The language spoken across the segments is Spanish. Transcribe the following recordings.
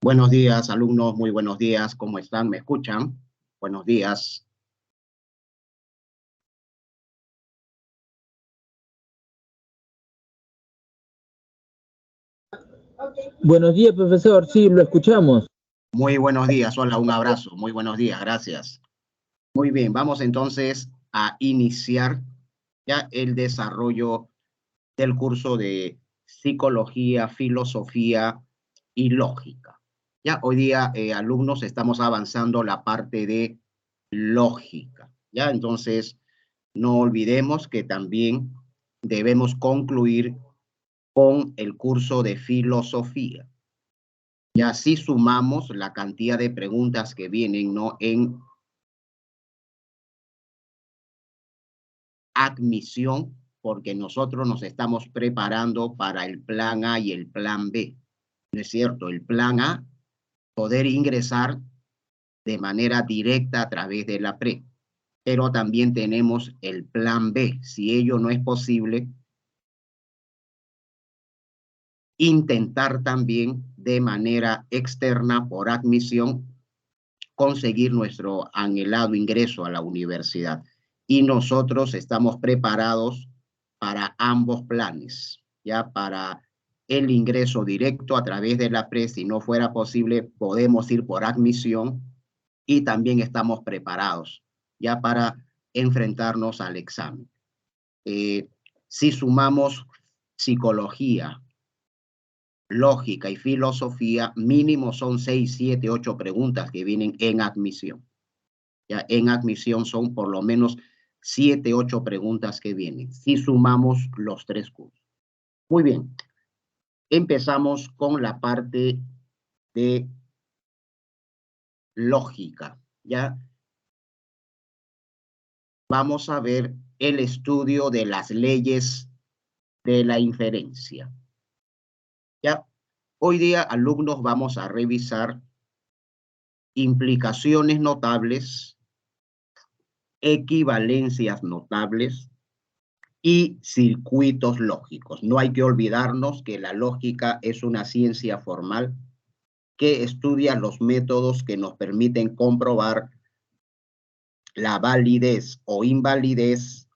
Buenos días, alumnos, muy buenos días. ¿Cómo están? ¿Me escuchan? Buenos días. Buenos días, profesor. Sí, lo escuchamos. Muy buenos días. Hola, un abrazo. Muy buenos días, gracias. Muy bien, vamos entonces a iniciar ya el desarrollo del curso de Psicología, Filosofía y Lógica. Ya hoy día, alumnos, estamos avanzando la parte de lógica. Ya, entonces, no olvidemos que también debemos concluir con el curso de filosofía. Y así sumamos la cantidad de preguntas que vienen, ¿no?, en admisión, porque nosotros nos estamos preparando para el plan A y el plan B. ¿No es cierto? El plan A, poder ingresar de manera directa a través de la pre. Pero también tenemos el plan B. Si ello no es posible, intentar también de manera externa por admisión conseguir nuestro anhelado ingreso a la universidad. Y nosotros estamos preparados para ambos planes, ya para el ingreso directo a través de la pre. Si no fuera posible, podemos ir por admisión y también estamos preparados ya para enfrentarnos al examen. Si sumamos psicología, lógica y filosofía, mínimo son 6, 7, 8 preguntas que vienen en admisión. Ya en admisión son por lo menos 7, 8 preguntas que vienen, si sumamos los 3 cursos. Muy bien, empezamos con la parte de lógica. Ya vamos a ver el estudio de las leyes de la inferencia. Ya hoy día, alumnos, vamos a revisar implicaciones notables, equivalencias notables y circuitos lógicos. No hay que olvidarnos que la lógica es una ciencia formal que estudia los métodos que nos permiten comprobar la validez o invalidez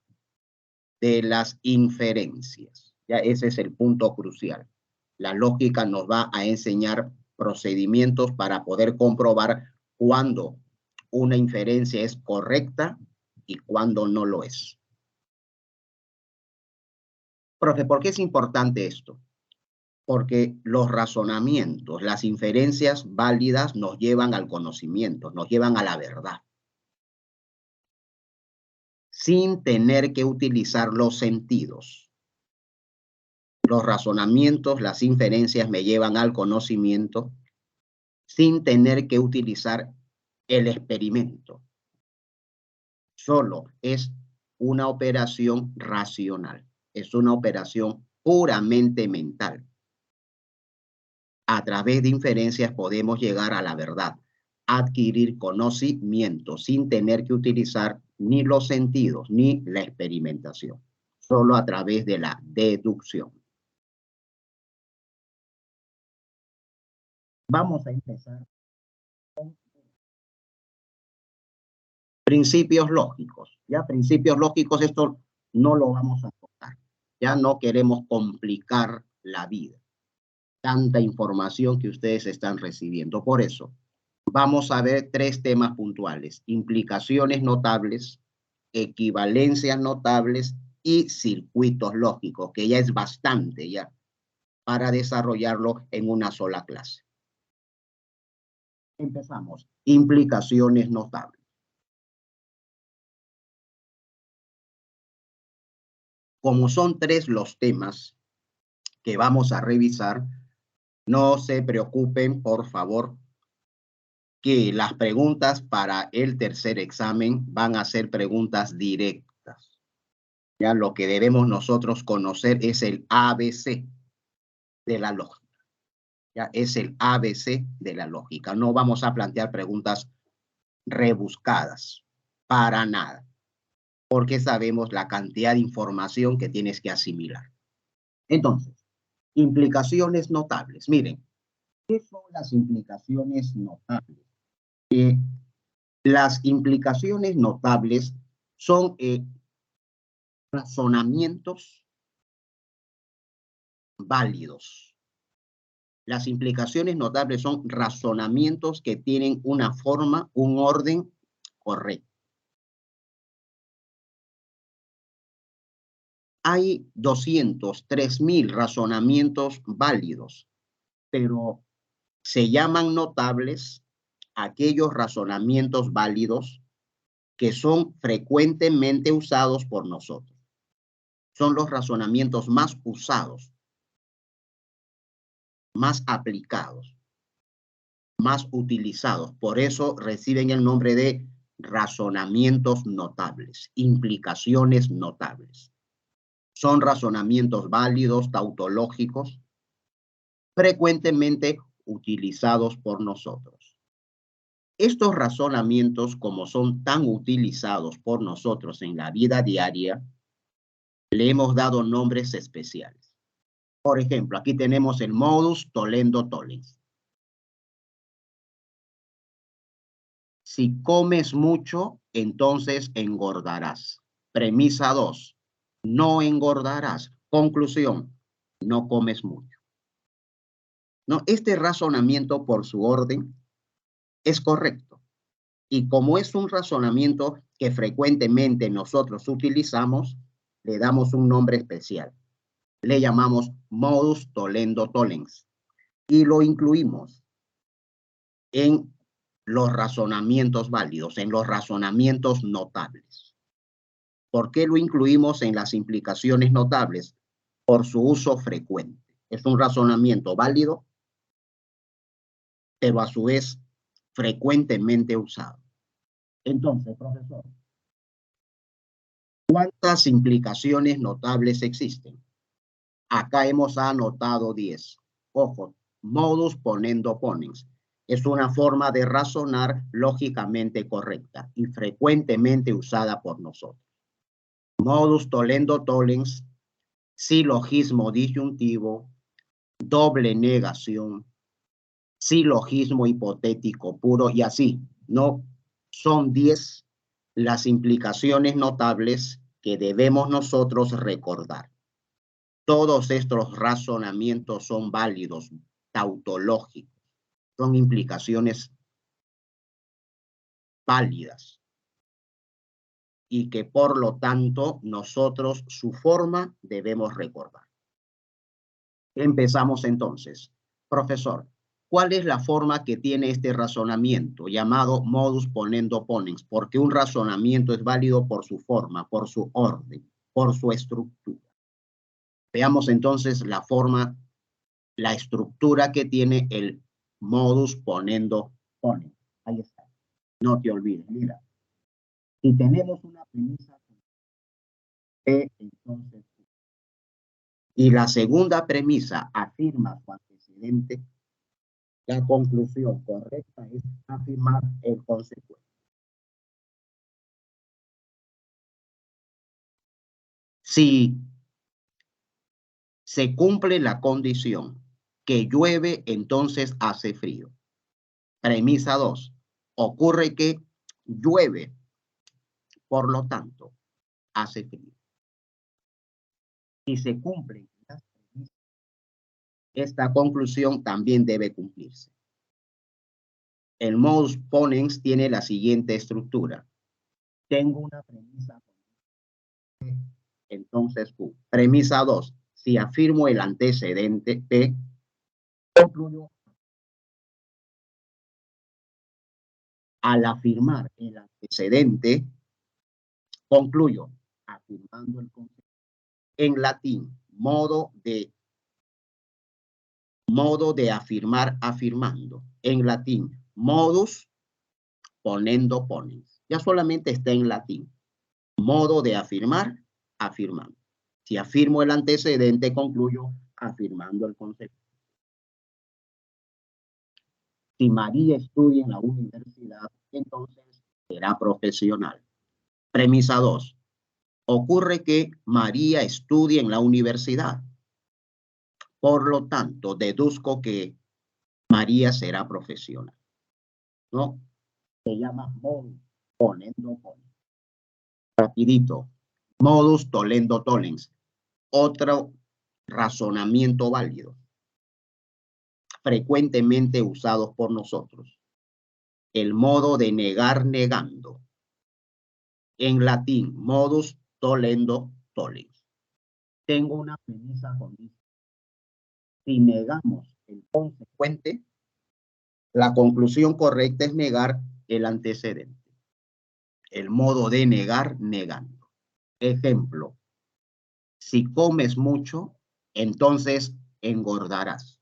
de las inferencias. Ya ese es el punto crucial. La lógica nos va a enseñar procedimientos para poder comprobar cuándo una inferencia es correcta y cuándo no lo es. Profe, ¿por qué es importante esto? Porque los razonamientos, las inferencias válidas nos llevan al conocimiento, nos llevan a la verdad, sin tener que utilizar los sentidos. Los razonamientos, las inferencias me llevan al conocimiento sin tener que utilizar el experimento. Solo es una operación racional, es una operación puramente mental. A través de inferencias podemos llegar a la verdad, adquirir conocimiento sin tener que utilizar ni los sentidos ni la experimentación, solo a través de la deducción. Vamos a empezar con principios lógicos. Ya principios lógicos, esto no lo vamos a tocar. Ya no queremos complicar la vida. tanta información que ustedes están recibiendo. Por eso, vamos a ver 3 temas puntuales: implicaciones notables, equivalencias notables y circuitos lógicos, que ya es bastante ya para desarrollarlo en una sola clase. Empezamos. Implicaciones notables. Como son 3 los temas que vamos a revisar, no se preocupen, por favor, que las preguntas para el tercer examen van a ser preguntas directas. Ya lo que debemos nosotros conocer es el ABC de la lógica. Ya es el ABC de la lógica. No vamos a plantear preguntas rebuscadas, para nada, porque sabemos la cantidad de información que tienes que asimilar. Entonces, implicaciones notables. Miren, ¿qué son las implicaciones notables? Las implicaciones notables son razonamientos válidos. Las implicaciones notables son razonamientos que tienen una forma, un orden correcto. Hay 203.000 razonamientos válidos, pero se llaman notables aquellos razonamientos válidos que son frecuentemente usados por nosotros. Son los razonamientos más usados, más aplicados, más utilizados. Por eso reciben el nombre de razonamientos notables, implicaciones notables. Son razonamientos válidos, tautológicos, frecuentemente utilizados por nosotros. Estos razonamientos, como son tan utilizados por nosotros en la vida diaria, le hemos dado nombres especiales. Por ejemplo, aquí tenemos el modus tollendo tollens. Si comes mucho, entonces engordarás. Premisa 2, no engordarás. Conclusión, no comes mucho. No, este razonamiento por su orden es correcto. Y como es un razonamiento que frecuentemente nosotros utilizamos, le damos un nombre especial. Le llamamos modus tollendo tollens. Y lo incluimos en los razonamientos válidos, en los razonamientos notables. ¿Por qué lo incluimos en las implicaciones notables? Por su uso frecuente. Es un razonamiento válido, pero a su vez frecuentemente usado. Entonces, profesor, ¿cuántas implicaciones notables existen? Acá hemos anotado 10. Ojo, modus ponendo ponens. Es una forma de razonar lógicamente correcta y frecuentemente usada por nosotros. Modus tollendo tollens, silogismo disyuntivo, doble negación, silogismo hipotético puro y así, ¿no? Son 10 las implicaciones notables que debemos nosotros recordar. Todos estos razonamientos son válidos, tautológicos, son implicaciones válidas y que por lo tanto nosotros su forma debemos recordar. Empezamos entonces. Profesor, ¿cuál es la forma que tiene este razonamiento llamado modus ponendo ponens? Porque un razonamiento es válido por su forma, por su orden, por su estructura. Veamos entonces la forma, la estructura que tiene el modus ponendo ponens. Ahí está. No te olvides, mira. Si tenemos una premisa P, entonces y la segunda premisa afirma su antecedente, la conclusión correcta es afirmar el consecuente. Si se cumple la condición que llueve, entonces hace frío. Premisa 2. Ocurre que llueve, por lo tanto, hace frío. Si se cumplen las premisas esta conclusión también debe cumplirse. El modus ponens tiene la siguiente estructura. Tengo una premisa, entonces Q. Premisa 2. Si afirmo el antecedente P, concluyo. Al afirmar el antecedente, concluyo afirmando el concepto. En latín, modo de afirmar afirmando. En latín, modus ponendo ponens. Ya solamente está en latín. Modo de afirmar afirmando. Si afirmo el antecedente, concluyo afirmando el concepto. Si María estudia en la universidad, entonces será profesional. Premisa 2. Ocurre que María estudia en la universidad. Por lo tanto, deduzco que María será profesional. ¿No? Se llama modus ponendo ponens. Rapidito. Modus tollendo tollens. Otro razonamiento válido, frecuentemente usados por nosotros. El modo de negar negando. En latín, modus tollendo tollens. Tengo una premisa condicional. Si negamos el consecuente, la conclusión correcta es negar el antecedente. El modo de negar negando. Ejemplo, si comes mucho, entonces engordarás.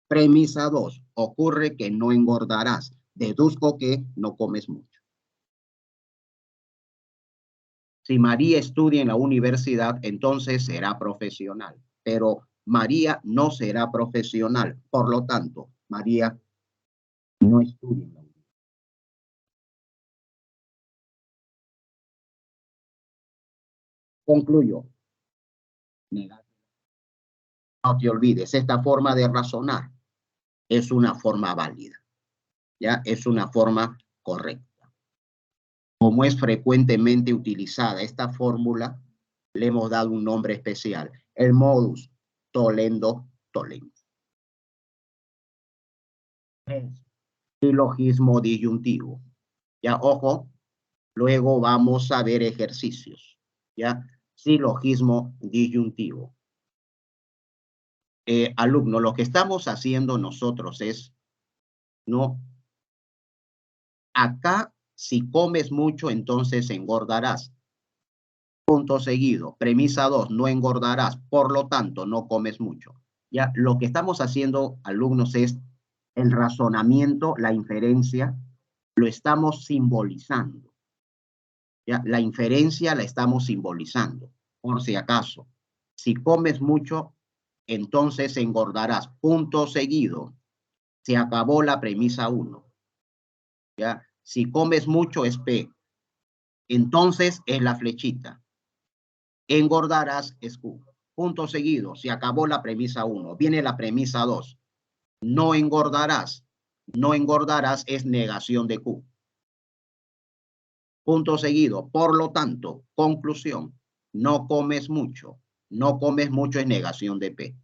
Premisa 2. Ocurre que no engordarás. Deduzco que no comes mucho. Si María estudia en la universidad, entonces será profesional. Pero María no será profesional. Por lo tanto, María no estudia en la universidad. Concluyo. Negar. No te olvides, esta forma de razonar es una forma válida. ¿Ya? Es una forma correcta. Como es frecuentemente utilizada esta fórmula, le hemos dado un nombre especial, el modus tollendo tollens. Silogismo disyuntivo. Ya, ojo, luego vamos a ver ejercicios. Ya, silogismo disyuntivo. Alumno, lo que estamos haciendo nosotros es, ¿no? Acá, si comes mucho, entonces engordarás. Punto seguido. Premisa 2, no engordarás, por lo tanto, no comes mucho. Ya, lo que estamos haciendo, alumnos, es el razonamiento, la inferencia, lo estamos simbolizando. Ya, la inferencia la estamos simbolizando, por si acaso. Si comes mucho, entonces engordarás. Punto seguido. Se acabó la premisa 1. Ya, si comes mucho es P. Entonces es la flechita. Engordarás es Q. Punto seguido. Se acabó la premisa 1. Viene la premisa 2. No engordarás. No engordarás es negación de Q. Punto seguido. Por lo tanto, conclusión. No comes mucho. No comes mucho es negación de P.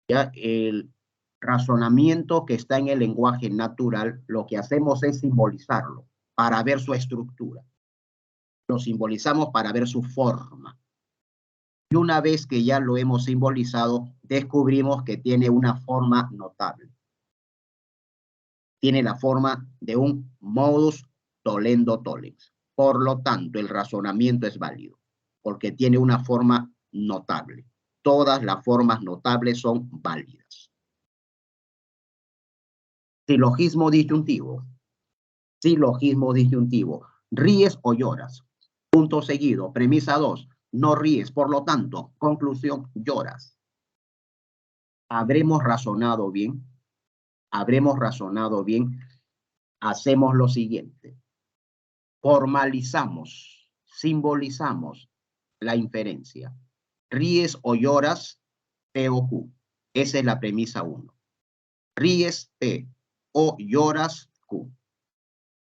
Ya el razonamiento que está en el lenguaje natural, lo que hacemos es simbolizarlo para ver su estructura. Lo simbolizamos para ver su forma. Y una vez que ya lo hemos simbolizado, descubrimos que tiene una forma notable. Tiene la forma de un modus tollendo tollens. Por lo tanto, el razonamiento es válido, porque tiene una forma notable. Todas las formas notables son válidas. Silogismo disyuntivo. Silogismo disyuntivo. ¿Ríes o lloras? Punto seguido. Premisa 2. No ríes, por lo tanto, conclusión, lloras. ¿Habremos razonado bien? ¿Habremos razonado bien? Hacemos lo siguiente. Formalizamos, simbolizamos la inferencia. ¿Ríes o lloras? P o Q. Esa es la premisa 1. Ríes, P, o lloras, Q.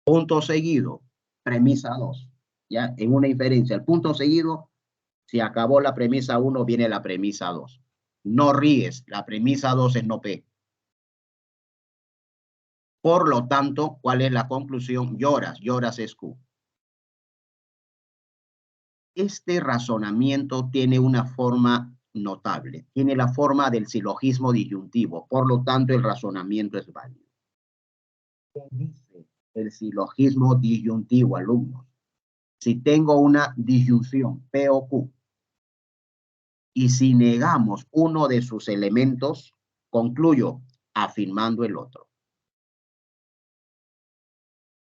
Punto seguido, premisa 2. Ya, en una inferencia, el punto seguido, si acabó la premisa 1, viene la premisa 2. no ríes. La premisa 2 es no P. Por lo tanto, ¿cuál es la conclusión? Lloras. Lloras es Q. Este razonamiento tiene una forma notable. Tiene la forma del silogismo disyuntivo. Por lo tanto, el razonamiento es válido. ¿Qué dice el silogismo disyuntivo, alumnos? Si tengo una disyunción P o Q, y si negamos uno de sus elementos, concluyo afirmando el otro.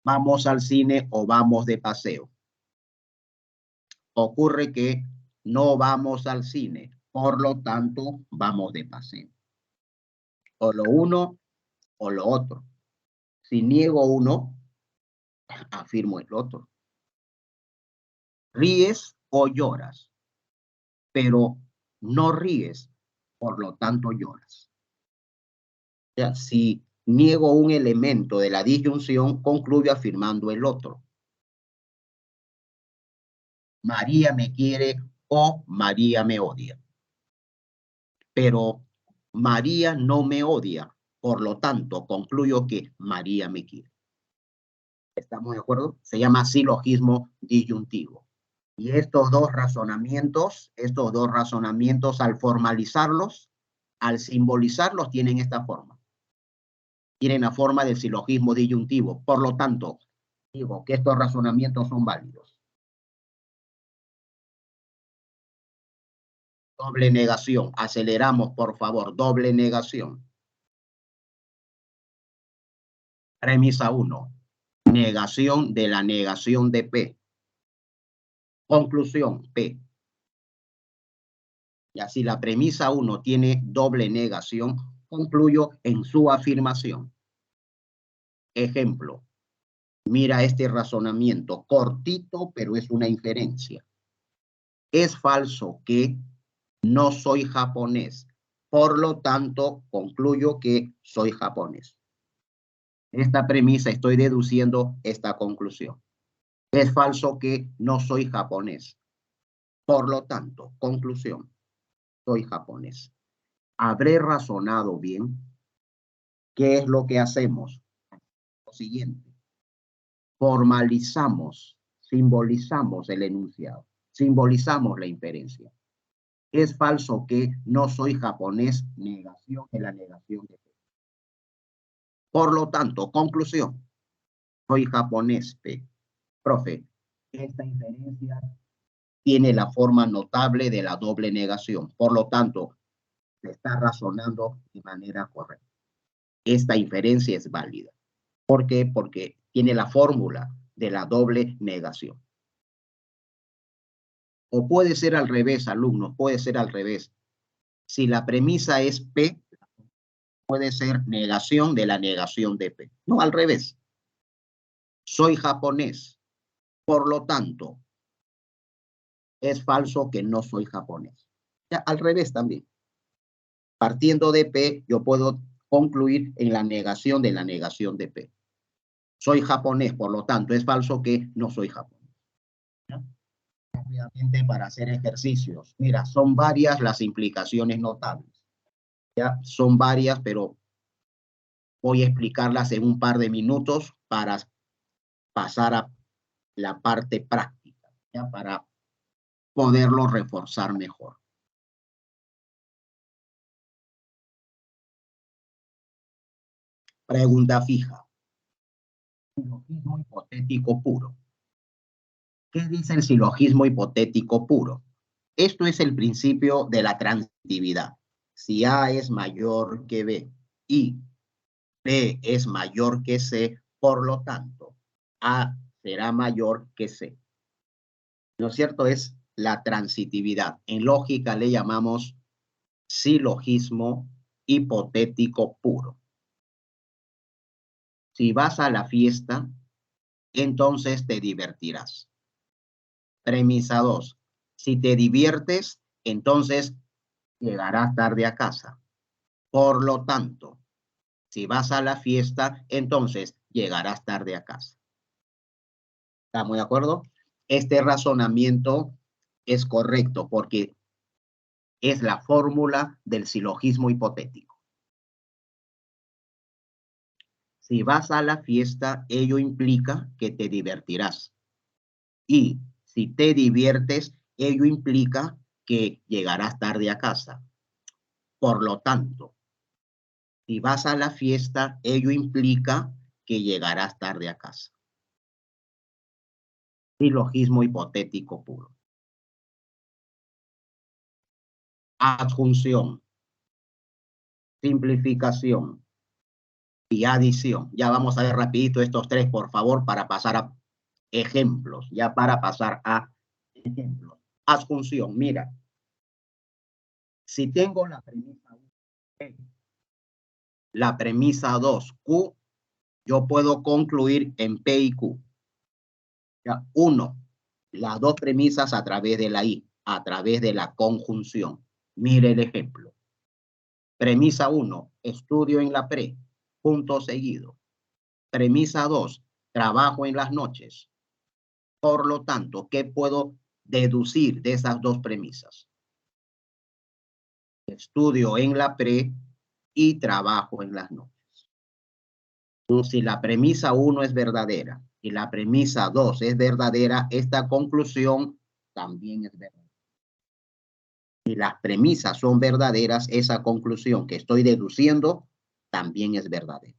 Vamos al cine o vamos de paseo. Ocurre que no vamos al cine, por lo tanto, vamos de paseo. O lo uno o lo otro. Si niego uno, afirmo el otro. Ríes o lloras, pero no ríes, por lo tanto lloras. O sea, si niego un elemento de la disyunción, concluyo afirmando el otro. María me quiere o María me odia. Pero María no me odia, por lo tanto, concluyo que María me quiere. ¿Estamos de acuerdo? Se llama silogismo disyuntivo. Y estos dos razonamientos, al formalizarlos, al simbolizarlos, tienen esta forma. Tienen la forma del silogismo disyuntivo. Por lo tanto, digo que estos razonamientos son válidos. Doble negación. Aceleramos, por favor. Doble negación. Premisa 1. Negación de la negación de P. Conclusión, P. Y así la premisa 1 tiene doble negación, concluyo en su afirmación. Ejemplo. Mira este razonamiento, cortito, pero es una inferencia. Es falso que no soy japonés, por lo tanto, concluyo que soy japonés. Esta premisa estoy deduciendo esta conclusión. Es falso que no soy japonés. Por lo tanto, conclusión, soy japonés. ¿Habré razonado bien? ¿Qué es lo que hacemos? Lo siguiente. Formalizamos, simbolizamos el enunciado, simbolizamos la inferencia. Es falso que no soy japonés, negación de la negación de P. Por lo tanto, conclusión, soy japonés, P. Profe, esta inferencia tiene la forma notable de la doble negación. Por lo tanto, se está razonando de manera correcta. Esta inferencia es válida. ¿Por qué? Porque tiene la fórmula de la doble negación. O puede ser al revés, alumnos, puede ser al revés. Si la premisa es P, puede ser negación de la negación de P. No, al revés. Soy japonés. Por lo tanto, es falso que no soy japonés. Ya, al revés también. Partiendo de P, yo puedo concluir en la negación de la negación de P. Soy japonés, por lo tanto, es falso que no soy japonés. ¿Ya? Rápidamente para hacer ejercicios. Mira, son varias las implicaciones notables. ¿Ya? Son varias, pero voy a explicarlas en un par de minutos para pasar a la parte práctica, ¿ya? Para poderlo reforzar mejor. Pregunta fija. Silogismo hipotético puro. ¿Qué dice el silogismo hipotético puro? Esto es el principio de la transitividad. Si A es mayor que B y B es mayor que C, por lo tanto, A será mayor que C. ¿No es cierto? Es la transitividad. En lógica le llamamos silogismo hipotético puro. Si vas a la fiesta, entonces te divertirás. Premisa 2. Si te diviertes, entonces llegarás tarde a casa. Por lo tanto, si vas a la fiesta, entonces llegarás tarde a casa. ¿Estamos de acuerdo? Este razonamiento es correcto porque Es la fórmula del silogismo hipotético. Si vas a la fiesta, ello implica que te divertirás. Y si te diviertes, ello implica que llegarás tarde a casa. Por lo tanto, si vas a la fiesta, ello implica que llegarás tarde a casa. Silogismo hipotético puro. Adjunción, simplificación y adición. Ya vamos a ver rapidito estos tres, por favor, para pasar a ejemplos. Ya para pasar a ejemplos. Adjunción, mira. Si tengo la premisa 1, la premisa 2, Q, yo puedo concluir en P y Q. Ya, 1, las dos premisas a través de la I, a través de la conjunción. Mire el ejemplo. Premisa 1, estudio en la pre, punto seguido. Premisa 2, trabajo en las noches. Por lo tanto, ¿qué puedo deducir de esas dos premisas? Estudio en la pre y trabajo en las noches. Si la premisa 1 es verdadera y la premisa 2 es verdadera, esta conclusión también es verdadera. Si las premisas son verdaderas, esa conclusión que estoy deduciendo también es verdadera.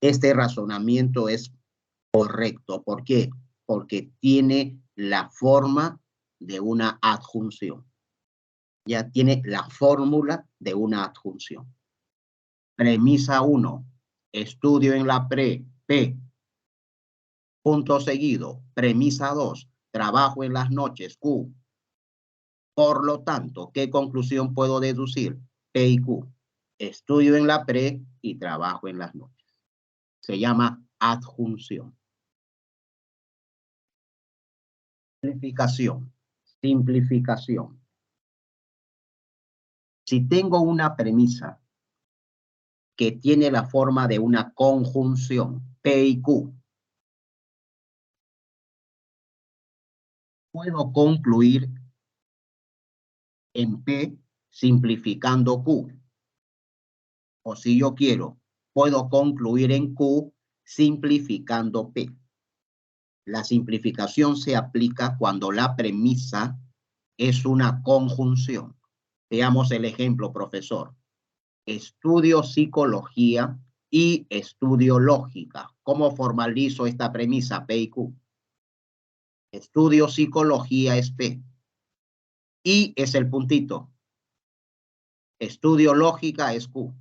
Este razonamiento es correcto. ¿Por qué? Porque tiene la forma de una adjunción. Ya tiene la fórmula de una adjunción. Premisa 1, estudio en la pre, P. Punto seguido, premisa 2, trabajo en las noches, Q. Por lo tanto, ¿qué conclusión puedo deducir? P y Q. Estudio en la pre y trabajo en las noches. Se llama adjunción. Simplificación. Simplificación. Si tengo una premisa que tiene la forma de una conjunción, P y Q, puedo concluir en P simplificando Q. O si yo quiero, puedo concluir en Q simplificando P. La simplificación se aplica cuando la premisa es una conjunción. Veamos el ejemplo, profesor. Estudio psicología y estudio lógica. ¿Cómo formalizo esta premisa P y Q? Estudio psicología es P. Y es el puntito. Estudio lógica es Q.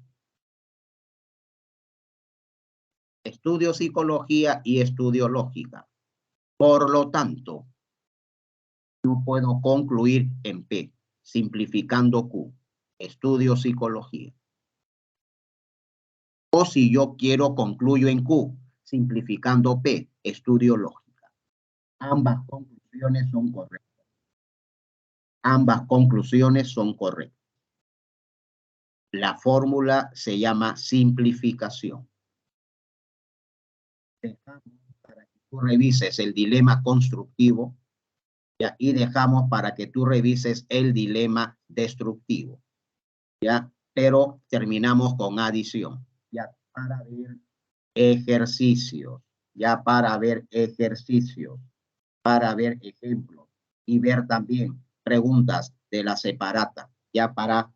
Estudio psicología y estudio lógica. Por lo tanto, yo puedo concluir en P, simplificando Q. Estudio psicología. O si yo quiero, concluyo en Q, simplificando P, estudio lógica. Ambas conclusiones son correctas. Ambas conclusiones son correctas. La fórmula se llama simplificación. Dejamos para que tú revises el dilema constructivo, ¿ya? Y dejamos para que tú revises el dilema destructivo, ¿ya? Pero terminamos con adición, ya para ver ejercicios, ya para ver ejercicios, para ver ejemplos y ver también preguntas de la separata, ya para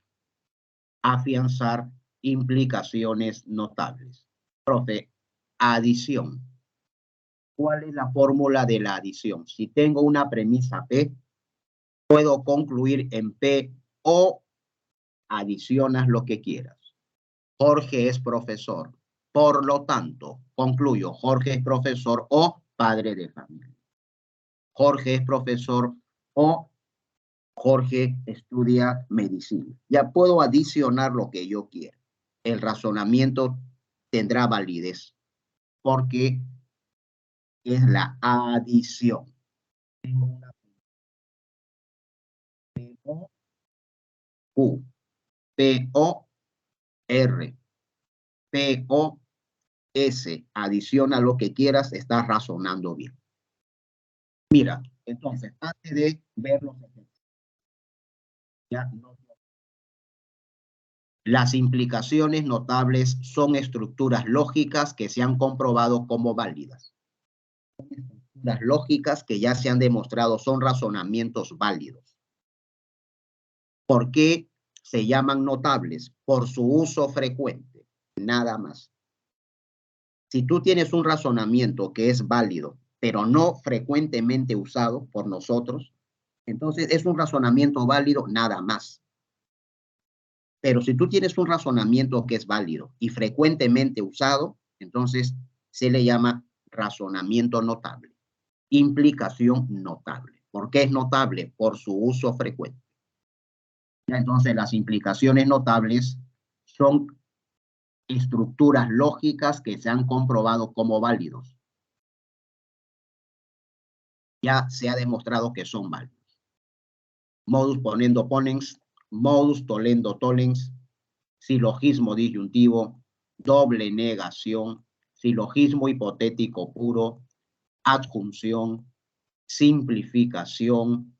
afianzar implicaciones notables. Profe, adición. ¿Cuál es la fórmula de la adición? Si tengo una premisa P, puedo concluir en P o adicionas lo que quieras. Jorge es profesor. Por lo tanto, concluyo, Jorge es profesor o padre de familia. Jorge es profesor o Jorge estudia medicina. Ya puedo adicionar lo que yo quiera. El razonamiento tendrá validez porque es la adición. Tengo una P-O-Q, P-O-R, P-O-S. Adiciona lo que quieras, estás razonando bien. Mira, entonces, antes de ver los ejemplos, ya no Las implicaciones notables son estructuras lógicas que se han comprobado como válidas. Las lógicas que ya se han demostrado son razonamientos válidos. ¿Por qué se llaman notables? Por su uso frecuente, nada más. Si tú tienes un razonamiento que es válido, pero no frecuentemente usado por nosotros, entonces es un razonamiento válido nada más. Pero si tú tienes un razonamiento que es válido y frecuentemente usado, entonces se le llama razonamiento notable, implicación notable. ¿Por qué es notable? Por su uso frecuente. Entonces las implicaciones notables son estructuras lógicas que se han comprobado como válidos. Ya se ha demostrado que son válidos. Modus ponendo ponens, modus tollendo tollens, silogismo disyuntivo, doble negación, silogismo hipotético puro, adjunción, simplificación,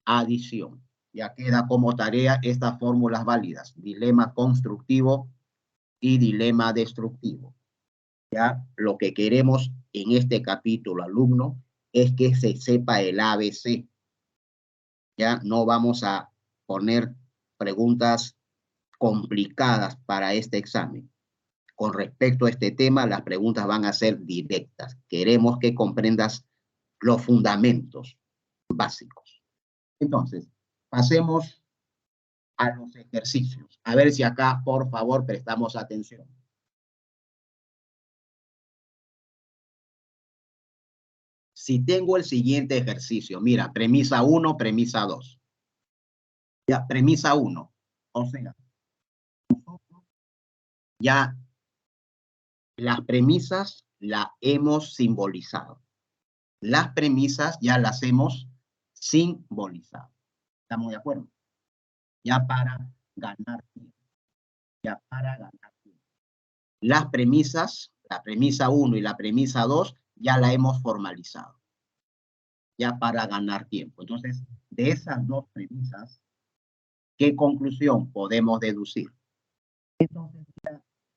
adición. Ya queda como tarea estas fórmulas válidas, dilema constructivo y dilema destructivo. Ya lo que queremos en este capítulo, alumno, es que se sepa el ABC. Ya no vamos a poner preguntas complicadas para este examen. Con respecto a este tema, las preguntas van a ser directas. Queremos que comprendas los fundamentos básicos. Entonces, pasemos a los ejercicios. A ver si acá, por favor, prestamos atención. Si tengo el siguiente ejercicio, mira, premisa 1, premisa 2. Ya, premisa 1. O sea, ya las premisas las hemos simbolizado. Las premisas ya las hemos simbolizado. ¿Estamos de acuerdo? Ya para ganar tiempo. Ya para ganar tiempo. Las premisas, la premisa 1 y la premisa 2, ya la hemos formalizado. Ya para ganar tiempo. Entonces, de esas dos premisas, ¿qué conclusión podemos deducir? Entonces,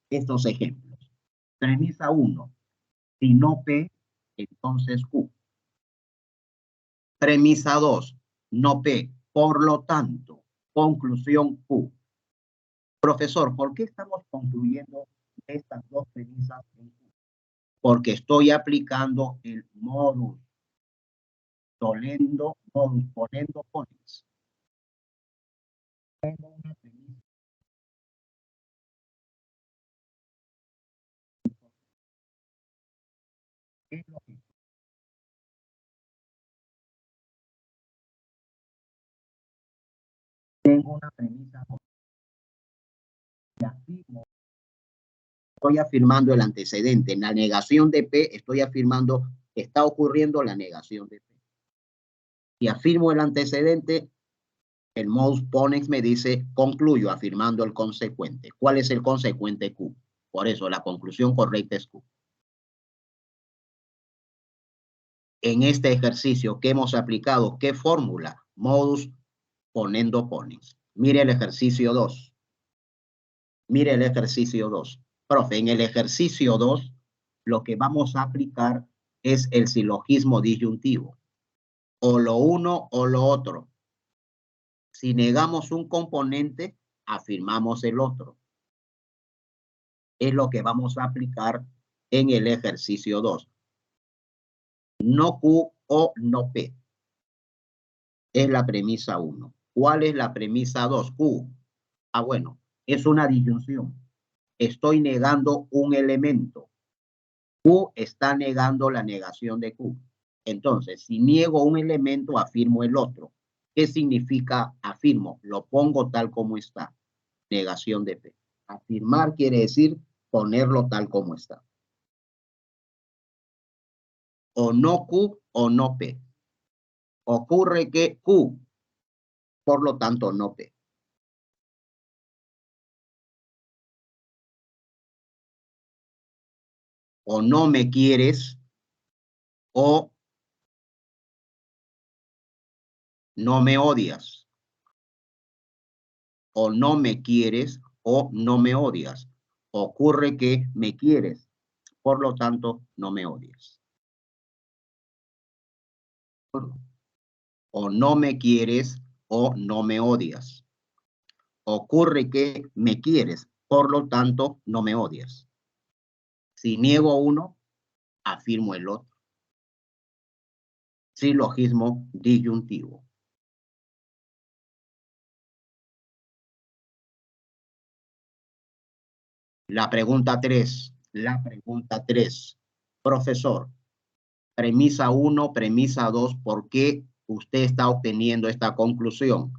estos ejemplos. Premisa 1, si no P, entonces Q. Premisa 2, no P, por lo tanto, conclusión Q. Profesor, ¿por qué estamos concluyendo estas dos premisas en Q? Porque estoy aplicando el modus tollendo, modus ponendo ponens. Tengo una premisa. ¿Qué es lo que tengo una premisa? Y afirmo, estoy afirmando el antecedente. En la negación de P estoy afirmando que está ocurriendo la negación de P. Y afirmo el antecedente, el modus ponens me dice, concluyo afirmando el consecuente. ¿Cuál es el consecuente Q? Por eso la conclusión correcta es Q. En este ejercicio que hemos aplicado, ¿qué fórmula? Modus ponendo ponens. Mire el ejercicio 2. Mire el ejercicio 2. Profe, en el ejercicio 2, lo que vamos a aplicar es el silogismo disyuntivo. O lo uno o lo otro. Si negamos un componente, afirmamos el otro. Es lo que vamos a aplicar en el ejercicio 2. No Q o no P. Es la premisa 1. ¿Cuál es la premisa 2? Q. Ah, bueno, es una disyunción. Estoy negando un elemento. Q está negando la negación de Q. Entonces, si niego un elemento, afirmo el otro. ¿Qué significa afirmo? Lo pongo tal como está. Negación de P. Afirmar quiere decir ponerlo tal como está. O no Q o no P. Ocurre que Q, por lo tanto, no P. O no me quieres o no me odias. O no me quieres o no me odias. Ocurre que me quieres, por lo tanto, no me odias. O no me quieres o no me odias. Ocurre que me quieres, por lo tanto, no me odias. Si niego uno, afirmo el otro. Silogismo disyuntivo. La pregunta 3. Profesor, premisa 1, premisa 2, ¿por qué usted está obteniendo esta conclusión?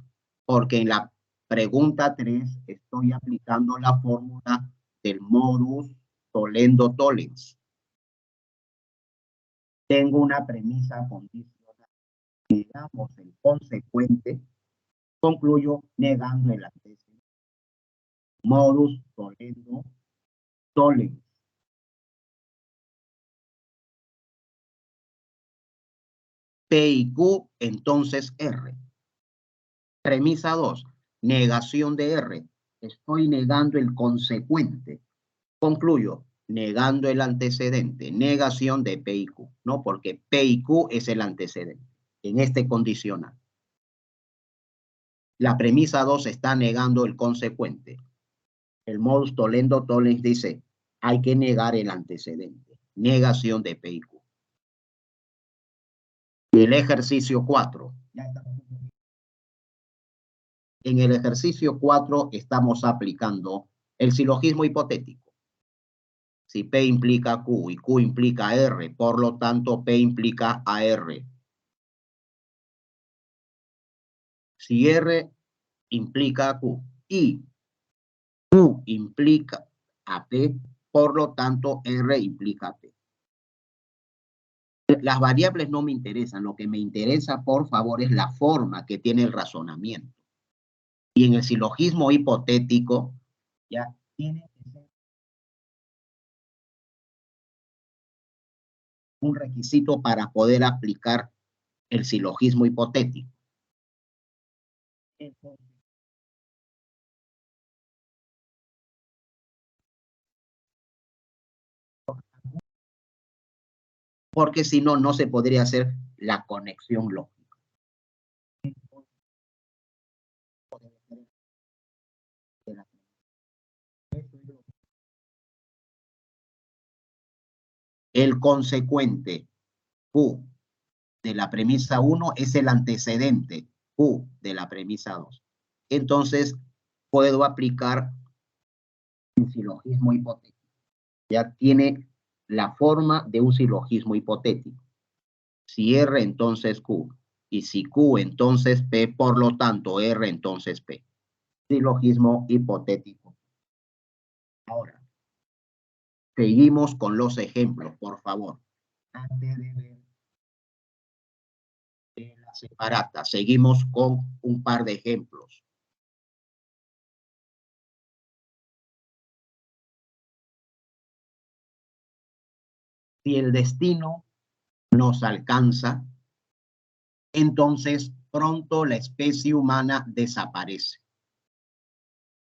Porque en la pregunta 3 estoy aplicando la fórmula del modus tollendo tollens. Tengo una premisa condicional. Negamos el consecuente, concluyo negando el antecedente. Modus tollendo tollens. P y Q, entonces R. Premisa 2, negación de R. Estoy negando el consecuente. Concluyo, negando el antecedente, negación de P y Q, ¿no? Porque P y Q es el antecedente en este condicional. La premisa 2 está negando el consecuente. El modus tollendo tollens dice, hay que negar el antecedente, negación de P y Q. El ejercicio 4. En el ejercicio 4 estamos aplicando el silogismo hipotético. Si P implica Q y Q implica R, por lo tanto P implica AR. Si R implica Q y Q implica a P, por lo tanto R implica P. Las variables no me interesan, lo que me interesa, por favor, es la forma que tiene el razonamiento. Y en el silogismo hipotético, ya tiene que ser un requisito para poder aplicar el silogismo hipotético. Porque si no, no se podría hacer la conexión lógica. El consecuente Q de la premisa 1 es el antecedente Q de la premisa 2. Entonces, puedo aplicar un silogismo hipotético. Ya tiene la forma de un silogismo hipotético. Si R, entonces Q. Y si Q, entonces P, por lo tanto R, entonces P. Silogismo hipotético. Ahora, seguimos con los ejemplos, por favor. Antes de ver la separata, seguimos con un par de ejemplos. Si el destino nos alcanza, entonces pronto la especie humana desaparece.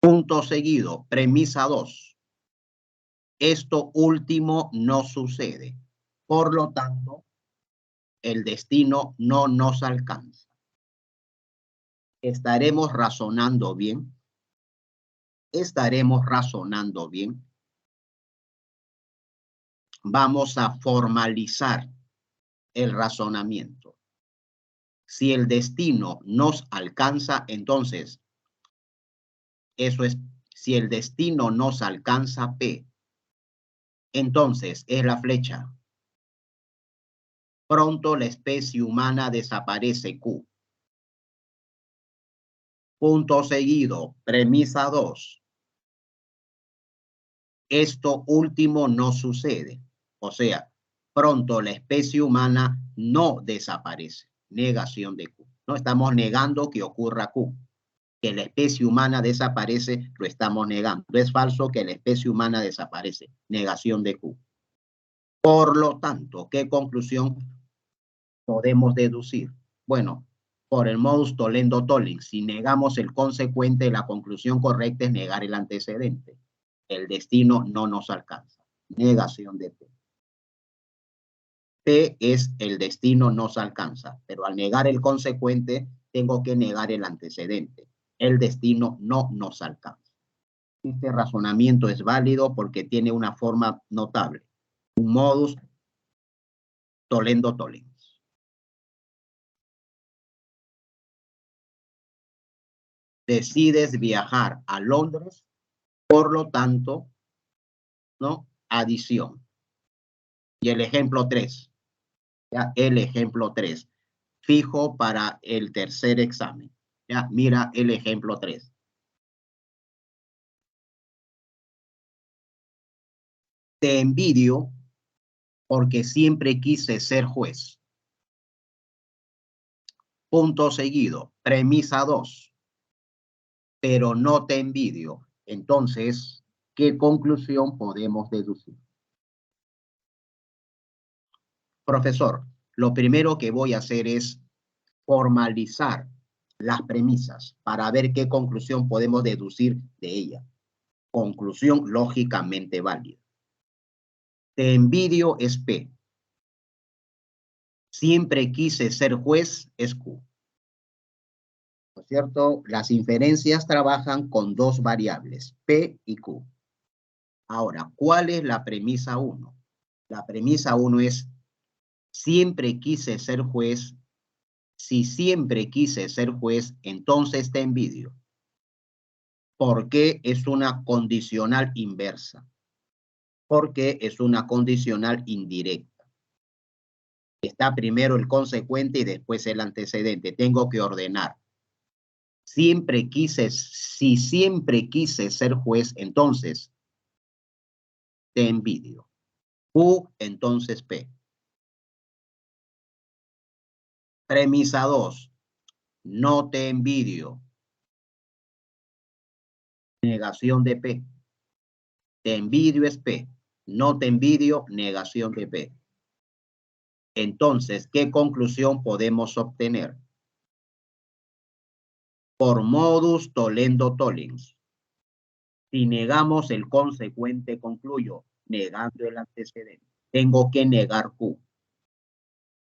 Punto seguido, premisa 2. Esto último no sucede. Por lo tanto, el destino no nos alcanza. ¿Estaremos razonando bien? ¿Estaremos razonando bien? Vamos a formalizar el razonamiento. Si el destino nos alcanza, entonces, eso es, si el destino nos alcanza P, entonces es la flecha. Pronto la especie humana desaparece Q. Punto seguido, premisa 2. Esto último no sucede. O sea, pronto la especie humana no desaparece. Negación de Q. No estamos negando que ocurra Q. Que la especie humana desaparece, lo estamos negando. Es falso que la especie humana desaparece. Negación de Q. Por lo tanto, ¿qué conclusión podemos deducir? Bueno, por el modus tollendo tolling. Si negamos el consecuente, la conclusión correcta es negar el antecedente. El destino no nos alcanza. Negación de P. P es el destino nos alcanza, pero al negar el consecuente, tengo que negar el antecedente. El destino no nos alcanza. Este razonamiento es válido porque tiene una forma notable. Un modus tollendo tolling. Decides viajar a Londres, por lo tanto, ¿no? Adición. Y el ejemplo 3. ¿Ya? El ejemplo 3. Fijo para el tercer examen. ¿Ya? Mira el ejemplo 3. Te envidio porque siempre quise ser juez. Punto seguido. Premisa 2. Pero no te envidio. Entonces, ¿qué conclusión podemos deducir? Profesor, lo primero que voy a hacer es formalizar las premisas para ver qué conclusión podemos deducir de ella. Conclusión lógicamente válida. Te envidio es P. Siempre quise ser juez es Q. ¿No es cierto? Las inferencias trabajan con dos variables, P y Q. Ahora, ¿cuál es la premisa 1? La premisa 1 es siempre quise ser juez. Si siempre quise ser juez, entonces te envidio. ¿Por qué es una condicional inversa? Porque es una condicional indirecta. Está primero el consecuente y después el antecedente. Tengo que ordenar. Siempre quise, si siempre quise ser juez, entonces te envidio. Q, entonces P. Premisa 2. No te envidio. Negación de P. Te envidio es P. No te envidio, negación de P. Entonces, ¿qué conclusión podemos obtener? Por modus tollendo tolling. Si negamos el consecuente, concluyo, negando el antecedente. Tengo que negar Q.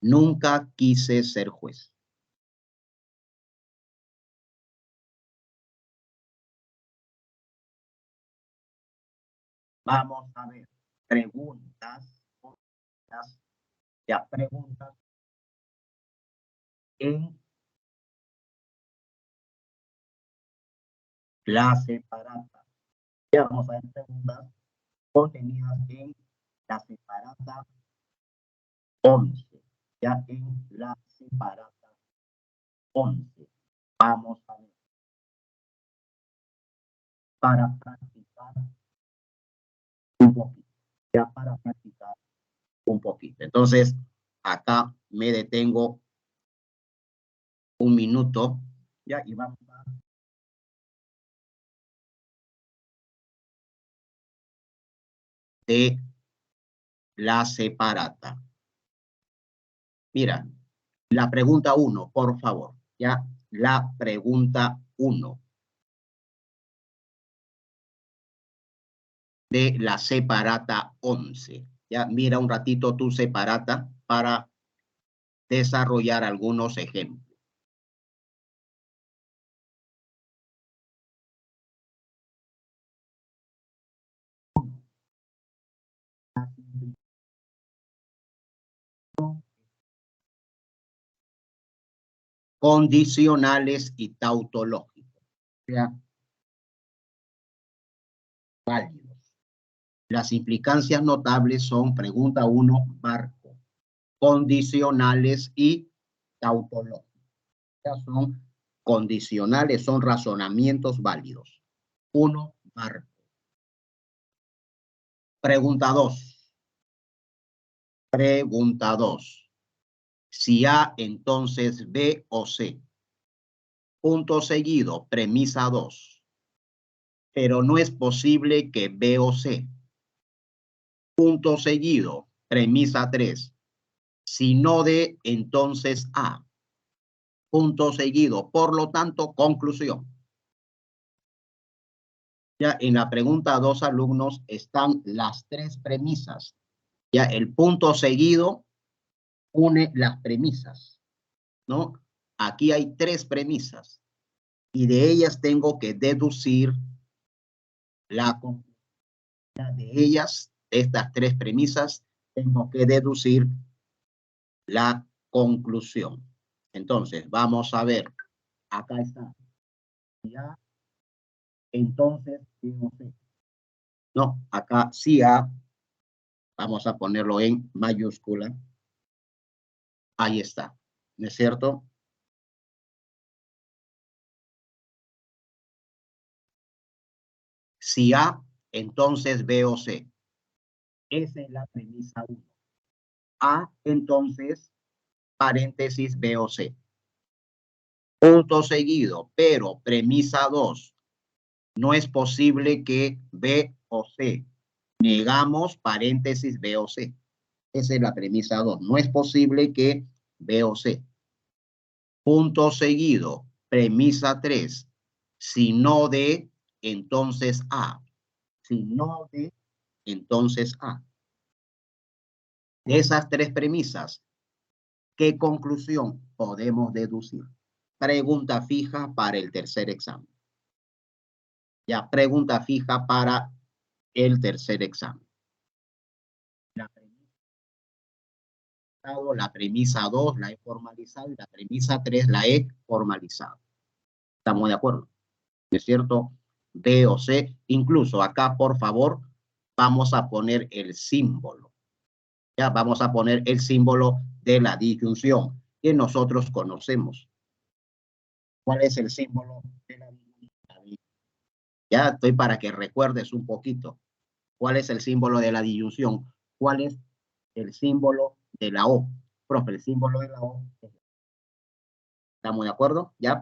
Nunca quise ser juez. Vamos a ver. Preguntas. Ya, preguntas. En la separata. Ya vamos a ver preguntas contenidas en la separata 11. Ya en la separata 11. Vamos a ver. Para practicar un poquito. Ya para practicar un poquito. Entonces, acá me detengo un minuto. Ya, y vamos a de la separata. Mira, la pregunta 1, por favor. Ya, la pregunta 1 de la separata 11. Ya, mira un ratito tu separata para desarrollar algunos ejemplos. Condicionales y tautológicos. Ya, válidos. Las implicancias notables son, pregunta 1, marco, condicionales y tautológicos. Ya son condicionales, son razonamientos válidos. 1, marco. Pregunta 2. Pregunta 2. Si A, entonces B o C. Punto seguido, premisa 2. Pero no es posible que B o C. Punto seguido, premisa 3. Si no D, entonces A. punto seguido. Por lo tanto, conclusión. Ya en la pregunta 2, alumnos, están las tres premisas. Ya el punto seguido une las premisas, ¿no? Aquí hay tres premisas y de ellas tengo que deducir la conclusión. De ellas, estas tres premisas, tengo que deducir la conclusión. Entonces, vamos a ver. Acá está. Ya. Entonces, no, acá sí A. Vamos a ponerlo en mayúscula. Ahí está. ¿No es cierto? Si A, entonces B o C. Esa es la premisa 1. A, entonces, paréntesis B o C. Punto seguido, pero premisa 2. No es posible que B o C. Negamos paréntesis B o C. Esa es la premisa 2. No es posible que B o C. Punto seguido, premisa 3. Si no D, entonces A. Si no D, entonces A. De esas tres premisas, ¿qué conclusión podemos deducir? Pregunta fija para el tercer examen. Ya, pregunta fija para el tercer examen. La premisa 2 la he formalizado y la premisa 3 la he formalizado. ¿Estamos de acuerdo? ¿No es cierto? B o C. Incluso acá, por favor, vamos a poner el símbolo. Ya vamos a poner el símbolo de la disyunción que nosotros conocemos. ¿Cuál es el símbolo de la disyunción? Ya estoy para que recuerdes un poquito. ¿Cuál es el símbolo de la disyunción? ¿Cuál es el símbolo de la O? Profe, el símbolo de la O. ¿Estamos de acuerdo? Ya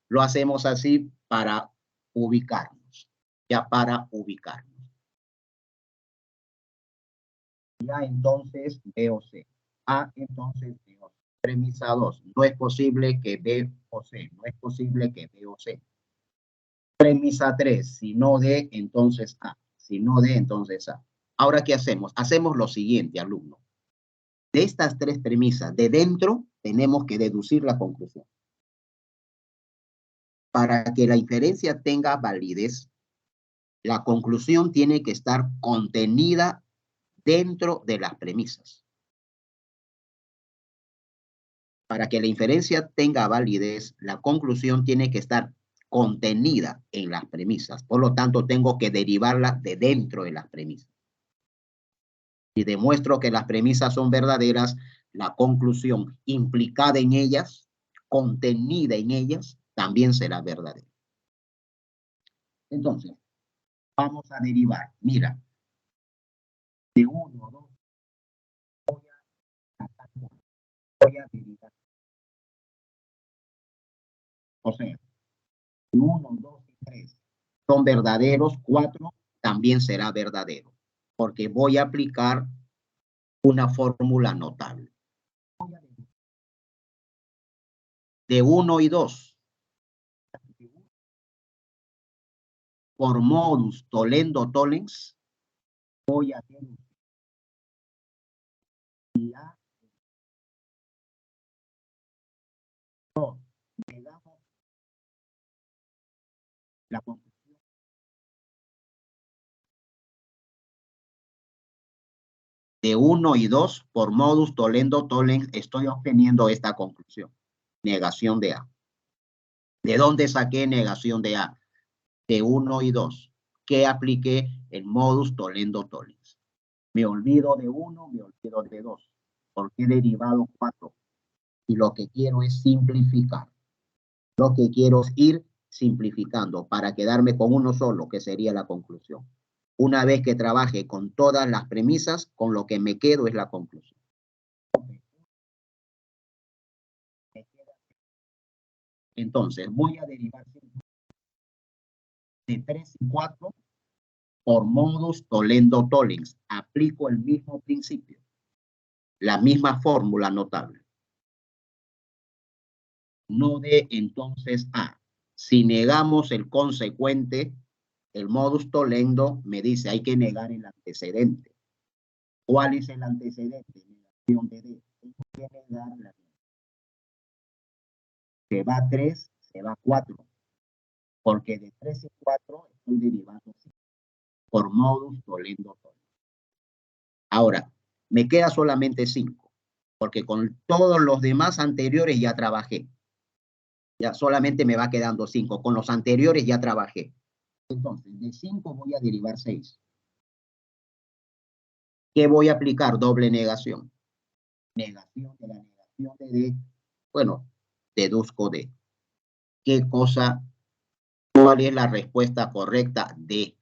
lo hacemos así para ubicarnos. Ya para ubicarnos. Ya entonces B o C. A entonces B o C. Premisa 2. No es posible que B o C. No es posible que B o C. Premisa 3. Si no D, entonces A. Si no D, entonces A. Ahora, ¿qué hacemos? Hacemos lo siguiente, alumno. De estas tres premisas, de dentro, tenemos que deducir la conclusión. Para que la inferencia tenga validez, la conclusión tiene que estar contenida dentro de las premisas. Para que la inferencia tenga validez, la conclusión tiene que estar contenida en las premisas. Por lo tanto, tengo que derivarla de dentro de las premisas. Si demuestro que las premisas son verdaderas, la conclusión implicada en ellas, contenida en ellas, también será verdadera. Entonces, vamos a derivar. Mira, de 1, 2, voy a derivar. O sea, de 1, 2 y 3 son verdaderos, 4 también será verdadero, porque voy a aplicar una fórmula notable. De 1 y 2, por modus tollendo tollens, voy a deducir A. La conclusión de 1 y 2 por modus tollendo tollens estoy obteniendo esta conclusión. Negación de A. ¿De dónde saqué negación de A? De 1 y 2. ¿Qué apliqué? El modus tollendo tollens. Me olvido de 1, me olvido de 2. Porque he derivado 4. Y lo que quiero es simplificar. Lo que quiero es ir simplificando para quedarme con uno solo, que sería la conclusión. Una vez que trabaje con todas las premisas, con lo que me quedo es la conclusión. Entonces, voy a derivar de 3 y 4 por modus tollendo tollens. Aplico el mismo principio, la misma fórmula notable. no D, entonces A. Si negamos el consecuente, el modus tollendo me dice hay que negar el antecedente. ¿Cuál es el antecedente? Negación de D. Tengo que negar la se va 3, se va 4. Porque de 3 y 4 estoy derivando por modus tollendo. Ahora, me queda solamente 5, porque con todos los demás anteriores ya trabajé. Ya solamente me va quedando 5. Con los anteriores ya trabajé. Entonces, de 5 voy a derivar 6. ¿Qué voy a aplicar? Doble negación. Negación de la negación de D. Bueno, deduzco D. ¿Qué cosa? ¿Cuál es la respuesta correcta? D.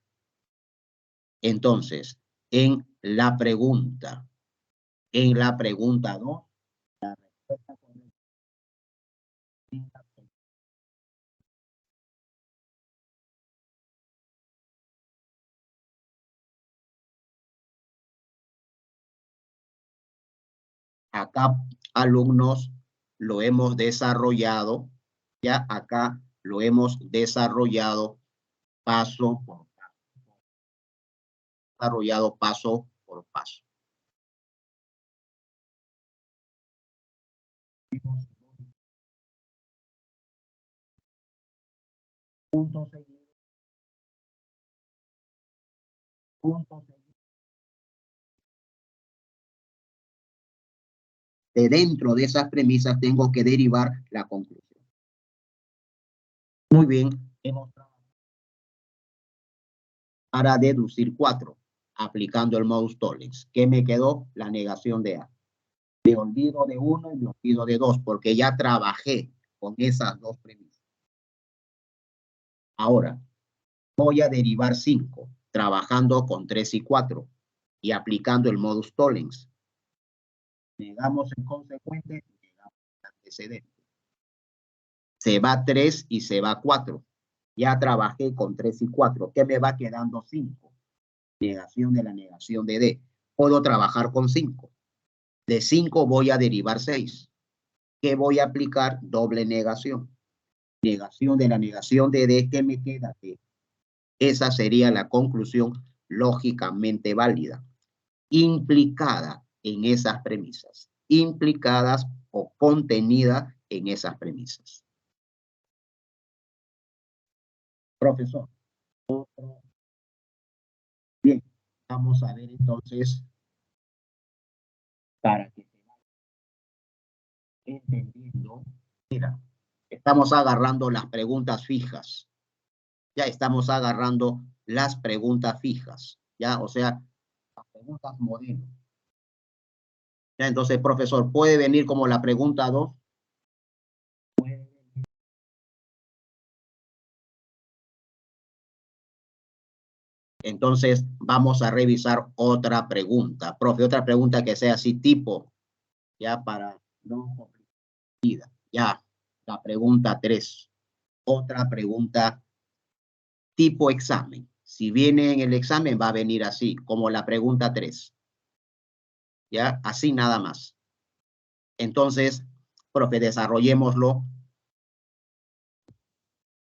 Entonces, en la pregunta 2, la respuesta correcta. Acá, alumnos, lo hemos desarrollado, ya acá lo hemos desarrollado paso por paso. Punto seguido, punto seguido. De dentro de esas premisas tengo que derivar la conclusión. Muy bien, hemos trabajado para deducir 4, aplicando el modus tollens. ¿Qué me quedó? La negación de A. Me olvido de 1 y me olvido de 2, porque ya trabajé con esas dos premisas. Ahora, voy a derivar 5, trabajando con 3 y 4 y aplicando el modus tollens. Negamos el consecuente, negamos el antecedente. Se va 3 y se va 4. Ya trabajé con 3 y 4. ¿Qué me va quedando? 5. Negación de la negación de D. Puedo trabajar con 5. De 5 voy a derivar 6. ¿Qué voy a aplicar? Doble negación. Negación de la negación de D. ¿Qué me queda? D. Esa sería la conclusión lógicamente válida, implicada en esas premisas, implicadas o contenidas en esas premisas. Profesor. Bien, vamos a ver entonces para que se vaya entendiendo. Mira, estamos agarrando las preguntas fijas. Ya estamos agarrando las preguntas fijas. Ya, o sea, las preguntas modelo. Ya, entonces, profesor, ¿puede venir como la pregunta 2? Entonces, vamos a revisar otra pregunta. Profe, otra pregunta que sea así tipo, ya para no complicar. Ya, la pregunta 3. Otra pregunta tipo examen. Si viene en el examen, va a venir así, como la pregunta 3. Ya, así nada más. Entonces, profe, desarrollémoslo.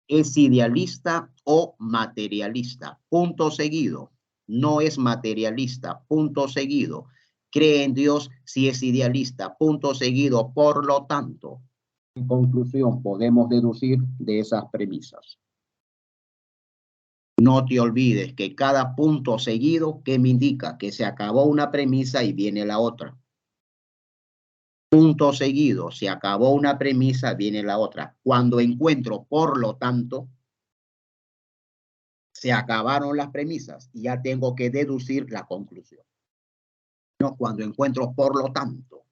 ¿Es idealista o materialista? Punto seguido. No es materialista. Punto seguido. Cree en Dios si es idealista. Punto seguido. Por lo tanto, en conclusión, podemos deducir de esas premisas. No te olvides que cada punto seguido que me indica que se acabó una premisa y viene la otra. Punto seguido, se acabó una premisa, viene la otra. Cuando encuentro, por lo tanto, se acabaron las premisas y ya tengo que deducir la conclusión. No, cuando encuentro, por lo tanto.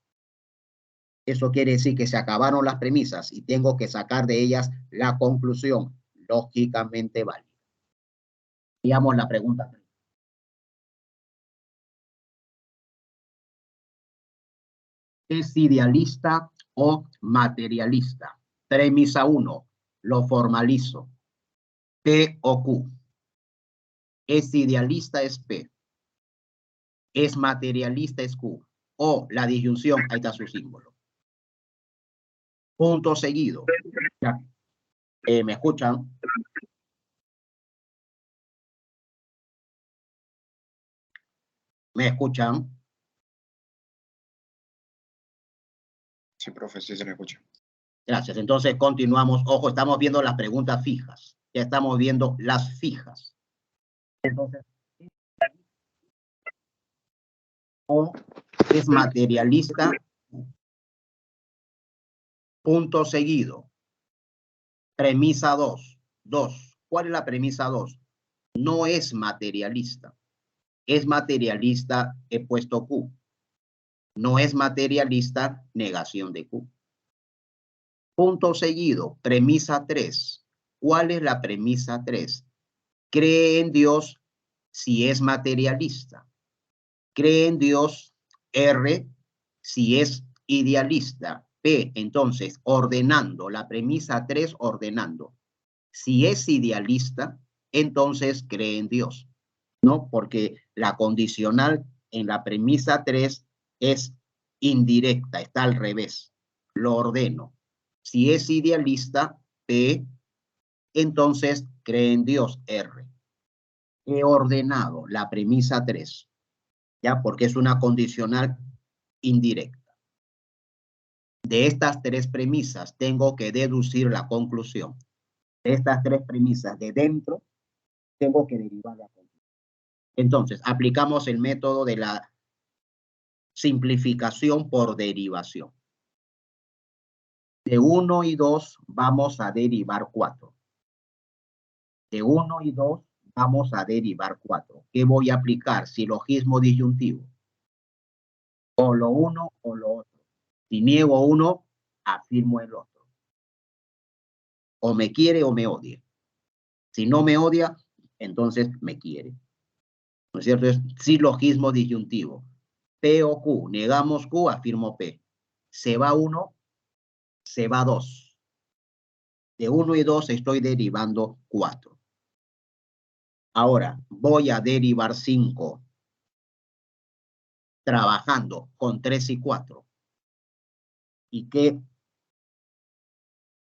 Eso quiere decir que se acabaron las premisas y tengo que sacar de ellas la conclusión lógicamente válida. Veamos la pregunta 3. ¿Es idealista o materialista? Premisa 1, lo formalizo. P o Q. Es idealista es P. Es materialista es Q. O la disyunción, ahí está su símbolo. Punto seguido. Ya. ¿Me escuchan? ¿Me escuchan? Sí, profe, sí se le escucha. Gracias. Entonces continuamos. Ojo, estamos viendo las preguntas fijas. Ya estamos viendo las fijas. Entonces, o es materialista, punto seguido. Premisa 2. 2. ¿Cuál es la premisa 2? No es materialista. Es materialista, he puesto Q. No es materialista, negación de Q. Punto seguido, premisa 3. ¿Cuál es la premisa 3? Cree en Dios si es materialista. Cree en Dios, R, si es idealista. P, entonces, ordenando, la premisa 3, ordenando. Si es idealista, entonces cree en Dios, ¿no? Porque la condicional en la premisa 3 es indirecta, está al revés. Lo ordeno. Si es idealista, P, entonces cree en Dios, R. He ordenado la premisa 3, ¿ya? Porque es una condicional indirecta. De estas tres premisas tengo que deducir la conclusión. De estas tres premisas de dentro tengo que derivar la conclusión. Entonces, aplicamos el método de la simplificación por derivación. De 1 y 2 vamos a derivar 4. De 1 y 2 vamos a derivar 4. ¿Qué voy a aplicar? Silogismo disyuntivo. O lo uno o lo otro. Si niego uno, afirmo el otro. O me quiere o me odia. Si no me odia, entonces me quiere. ¿No es cierto? Es silogismo disyuntivo. P o Q. Negamos Q, afirmo P. Se va 1, se va 2. De 1 y 2 estoy derivando 4. Ahora voy a derivar 5 trabajando con 3 y 4. ¿Y qué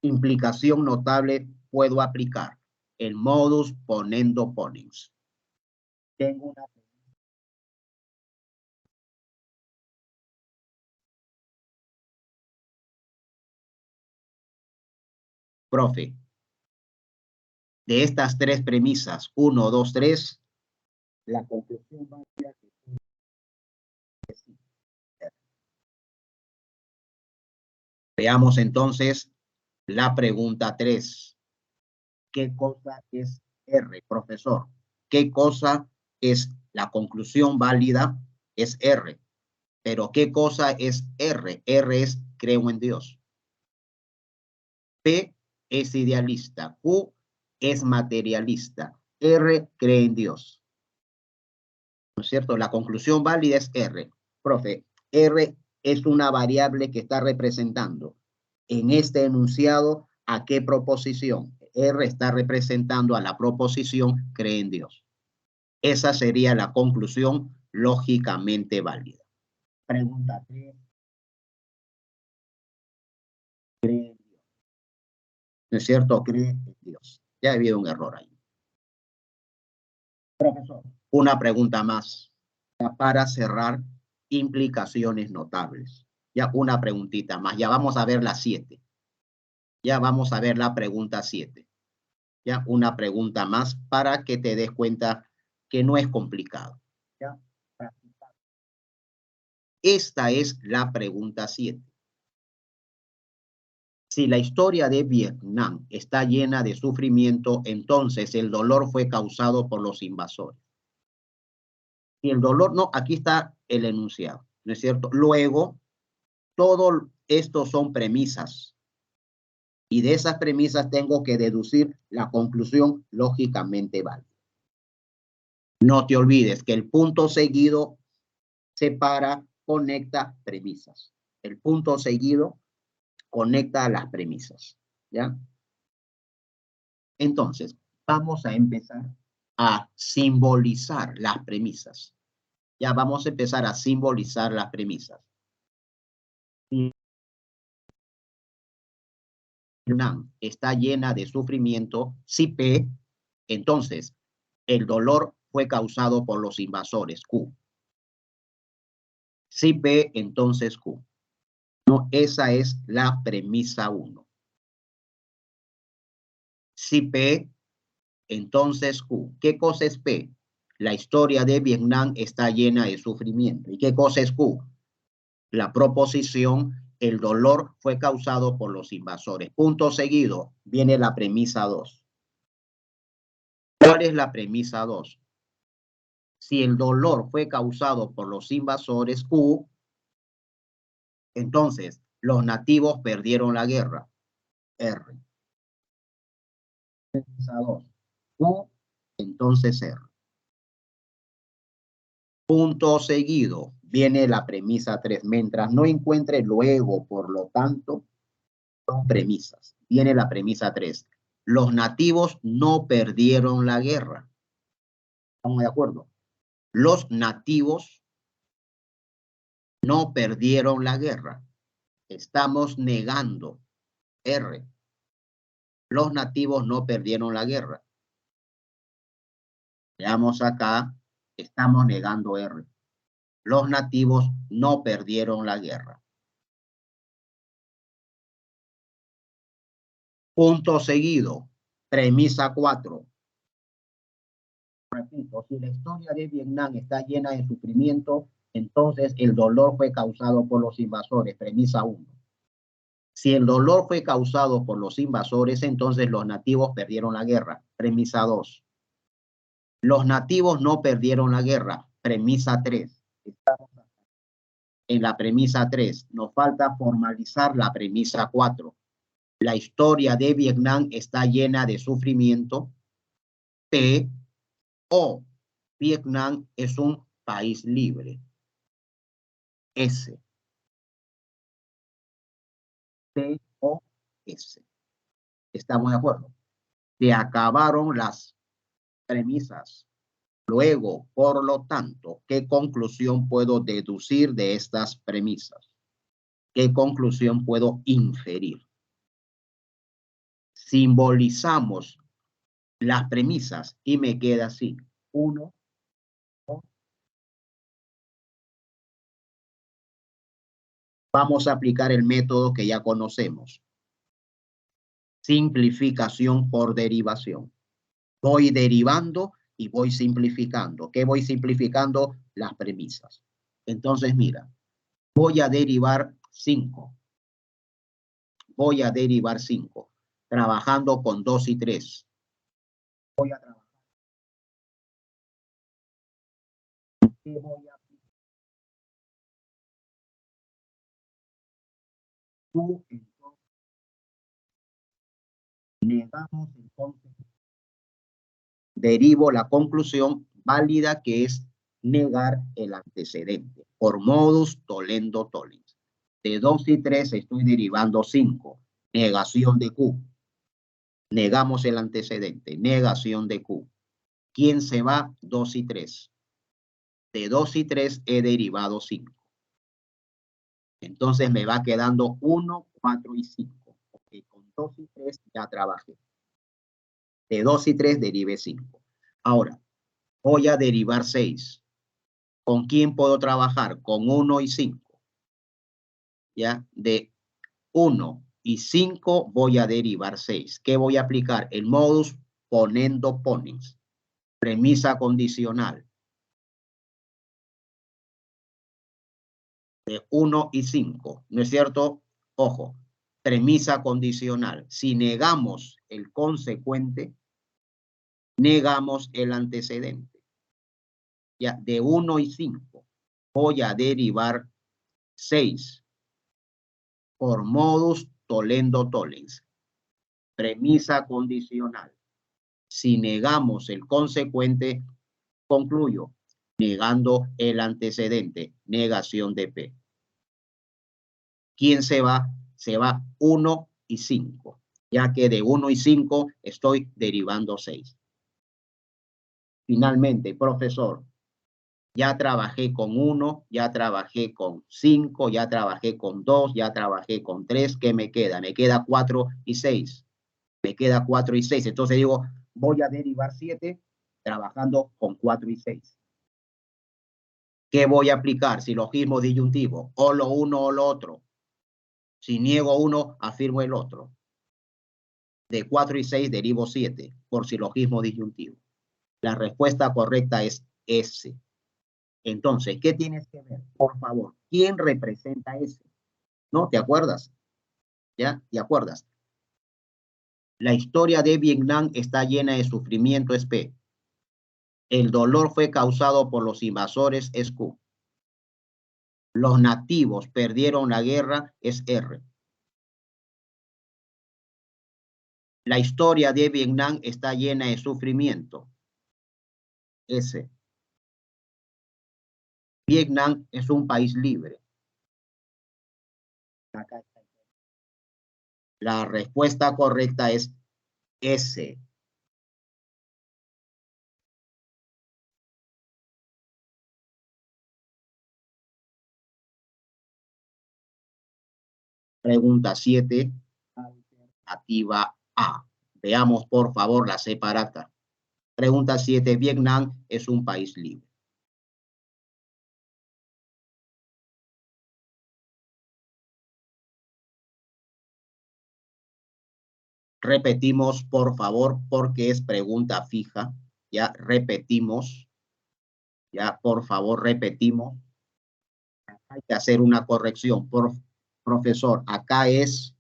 implicación notable puedo aplicar? El modus ponendo ponens. Tengo una... Profe, de estas tres premisas, 1, 2, 3, la conclusión va a ser que sí. Veamos entonces la pregunta 3. ¿Qué cosa es R, profesor? ¿Qué cosa es la conclusión válida? Es R. Pero ¿qué cosa es R? R es creo en Dios. P es idealista. Q es materialista. R cree en Dios. ¿No es cierto? La conclusión válida es R. Profe, R es una variable que está representando en este enunciado ¿a qué proposición? R está representando a la proposición cree en Dios. Esa sería la conclusión lógicamente válida. Pregunta 3. ¿Cree en Dios? ¿No es cierto? Cree en Dios. Ya ha habido un error ahí. Profesor, una pregunta más para cerrar implicaciones notables. Ya una preguntita más. Ya vamos a ver la 7. Ya vamos a ver la pregunta 7. Ya una pregunta más para que te des cuenta que no es complicado. ¿Ya? Esta es la pregunta 7. Si la historia de Vietnam está llena de sufrimiento, entonces el dolor fue causado por los invasores. Y el dolor, no, aquí está el enunciado, ¿no es cierto? Luego, todo esto son premisas. Y de esas premisas tengo que deducir la conclusión lógicamente válida. No te olvides que el punto seguido separa, conecta premisas. El punto seguido conecta a las premisas, ¿ya? Entonces, vamos a empezar a simbolizar las premisas. Ya vamos a empezar a simbolizar las premisas. Vietnam está llena de sufrimiento, si P, entonces el dolor fue causado por los invasores, Q. Si P, entonces Q. No, esa es la premisa 1. Si P, entonces Q. ¿Qué cosa es P? La historia de Vietnam está llena de sufrimiento. ¿Y qué cosa es Q? La proposición, el dolor fue causado por los invasores. Punto seguido, viene la premisa 2. ¿Cuál es la premisa 2? Si el dolor fue causado por los invasores, Q, entonces los nativos perdieron la guerra, R. Premisa 2. Q, entonces R. Punto seguido, viene la premisa 3. Mientras no encuentre luego, por lo tanto, son premisas. Viene la premisa 3. Los nativos no perdieron la guerra. ¿Estamos de acuerdo? Los nativos no perdieron la guerra. Estamos negando, R. Los nativos no perdieron la guerra. Veamos acá, estamos negando, R. Los nativos no perdieron la guerra. Punto seguido, premisa 4. Repito, si la historia de Vietnam está llena de sufrimiento, entonces el dolor fue causado por los invasores, premisa 1. Si el dolor fue causado por los invasores, entonces los nativos perdieron la guerra, premisa 2. Los nativos no perdieron la guerra, premisa 3. Estamos en la premisa 3. Nos falta formalizar la premisa 4. La historia de Vietnam está llena de sufrimiento. P, o Vietnam es un país libre. S. P, o S. ¿Estamos de acuerdo? Se acabaron las premisas. Luego, por lo tanto, ¿qué conclusión puedo deducir de estas premisas? ¿Qué conclusión puedo inferir? Simbolizamos las premisas y me queda así. 1, 2. Vamos a aplicar el método que ya conocemos. Simplificación por derivación. Voy derivando y voy simplificando. ¿Qué voy simplificando? Las premisas. Entonces, mira, voy a derivar 5. Voy a derivar 5, trabajando con 2 y 3. Voy a trabajar. ¿Qué voy a aplicar? Tú, entonces, negamos el concepto. Derivo la conclusión válida, que es negar el antecedente, por modus tollendo tollens. De 2 y 3 estoy derivando 5, negación de Q. Negamos el antecedente, negación de Q. ¿Quién se va? 2 y 3. De 2 y 3 he derivado 5. Entonces me va quedando 1, 4 y 5. Porque con 2 y 3 ya trabajé. De 2 y 3 derivé 5. Ahora, voy a derivar 6. ¿Con quién puedo trabajar? Con 1 y 5. ¿Ya? De 1 y 5 voy a derivar 6. ¿Qué voy a aplicar? El modus ponendo ponens. Premisa condicional. De 1 y 5. ¿No es cierto? Ojo. Premisa condicional. Si negamos el consecuente, negamos el antecedente. Ya, de 1 y 5 voy a derivar 6 por modus tollendo tollens. Premisa condicional. Si negamos el consecuente, concluyo negando el antecedente, negación de P. ¿Quién se va? Se va 1 y 5, ya que de 1 y 5 estoy derivando 6. Finalmente, profesor, Ya trabajé con 1, ya trabajé con 5, ya trabajé con 2, ya trabajé con 3. ¿Qué me queda? Me queda 4 y 6. Me queda 4 y 6. Entonces digo, voy a derivar 7 trabajando con 4 y 6. ¿Qué voy a aplicar? Silogismo disyuntivo. O lo uno o lo otro. Si niego uno, afirmo el otro. De 4 y 6 derivo 7 por silogismo disyuntivo. La respuesta correcta es S. Entonces, ¿qué tienes que ver? Por favor, ¿quién representa S? ¿No? ¿Te acuerdas? ¿Ya? ¿Te acuerdas? La historia de Vietnam está llena de sufrimiento, es P. El dolor fue causado por los invasores, es Q. Los nativos perdieron la guerra, es R. La historia de Vietnam está llena de sufrimiento, S. Vietnam es un país libre. La respuesta correcta es S. Pregunta 7, alternativa A. Veamos, por favor, la separata. Pregunta 7, Vietnam es un país libre. Repetimos, por favor, porque es pregunta fija. Ya repetimos. Ya, por favor, repetimos. Hay que hacer una corrección. Profesor, acá es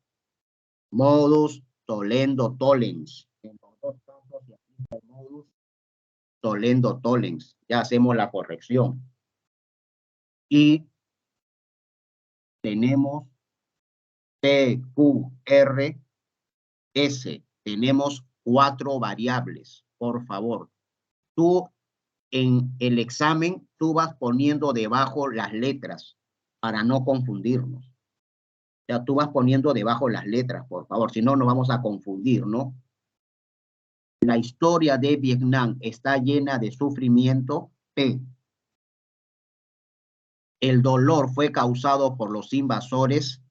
modus tollendo tollens. En los dos casos se aplica el modus tollendo tollens. Ya hacemos la corrección. Y tenemos P, Q, R, S. Tenemos 4 variables. Por favor, tú en el examen, tú vas poniendo debajo las letras para no confundirnos. O sea, tú vas poniendo debajo las letras, por favor, si no nos vamos a confundir, ¿no? La historia de Vietnam está llena de sufrimiento. P. El dolor fue causado por los invasores.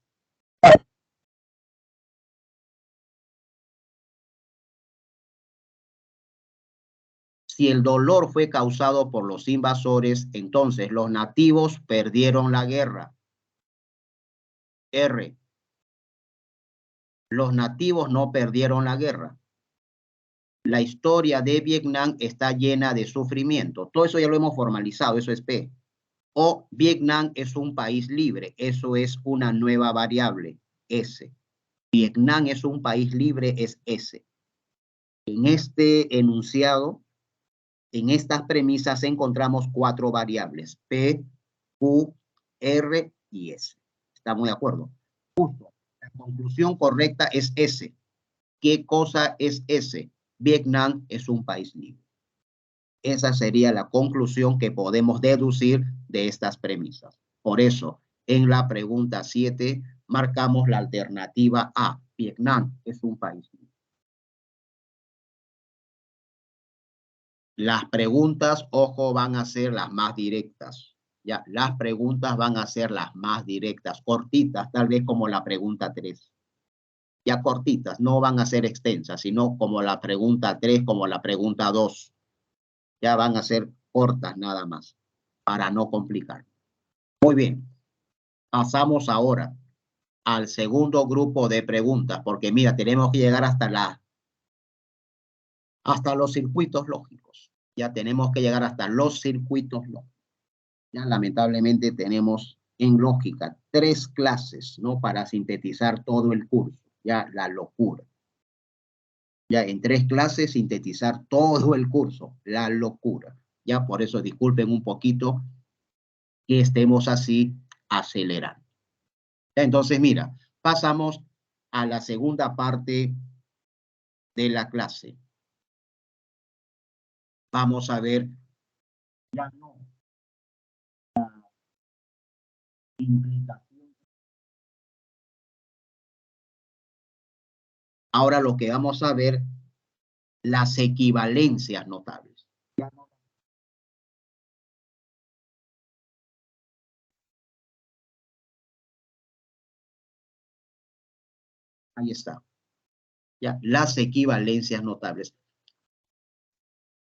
Si el dolor fue causado por los invasores, entonces los nativos perdieron la guerra. R. Los nativos no perdieron la guerra. La historia de Vietnam está llena de sufrimiento. Todo eso ya lo hemos formalizado, eso es P. O Vietnam es un país libre, eso es una nueva variable, S. Vietnam es un país libre, es S. En este enunciado, en estas premisas encontramos 4 variables, P, Q, R y S. ¿Estamos de acuerdo? Justo. La conclusión correcta es S. ¿Qué cosa es S? Vietnam es un país libre. Esa sería la conclusión que podemos deducir de estas premisas. Por eso, en la pregunta 7, marcamos la alternativa A. Vietnam es un país libre. Las preguntas, ojo, van a ser las más directas. Ya, las preguntas van a ser las más directas, cortitas, tal vez como la pregunta 3. Ya cortitas, no van a ser extensas, sino como la pregunta 3, como la pregunta 2. Ya van a ser cortas nada más, para no complicar. Muy bien, pasamos ahora al segundo grupo de preguntas, porque mira, tenemos que llegar hasta los circuitos lógicos. Ya tenemos que llegar hasta los circuitos lógicos. Ya lamentablemente tenemos en lógica 3 clases, ¿no? Para sintetizar todo el curso. Ya la locura. Ya en 3 clases sintetizar todo el curso. La locura. Ya por eso disculpen un poquito que estemos así acelerando. Entonces, mira, pasamos a la segunda parte de la clase. Vamos a ver ya no la implicación. Ahora lo que vamos a ver, las equivalencias notables. Ya no Ahí está. Ya, las equivalencias notables.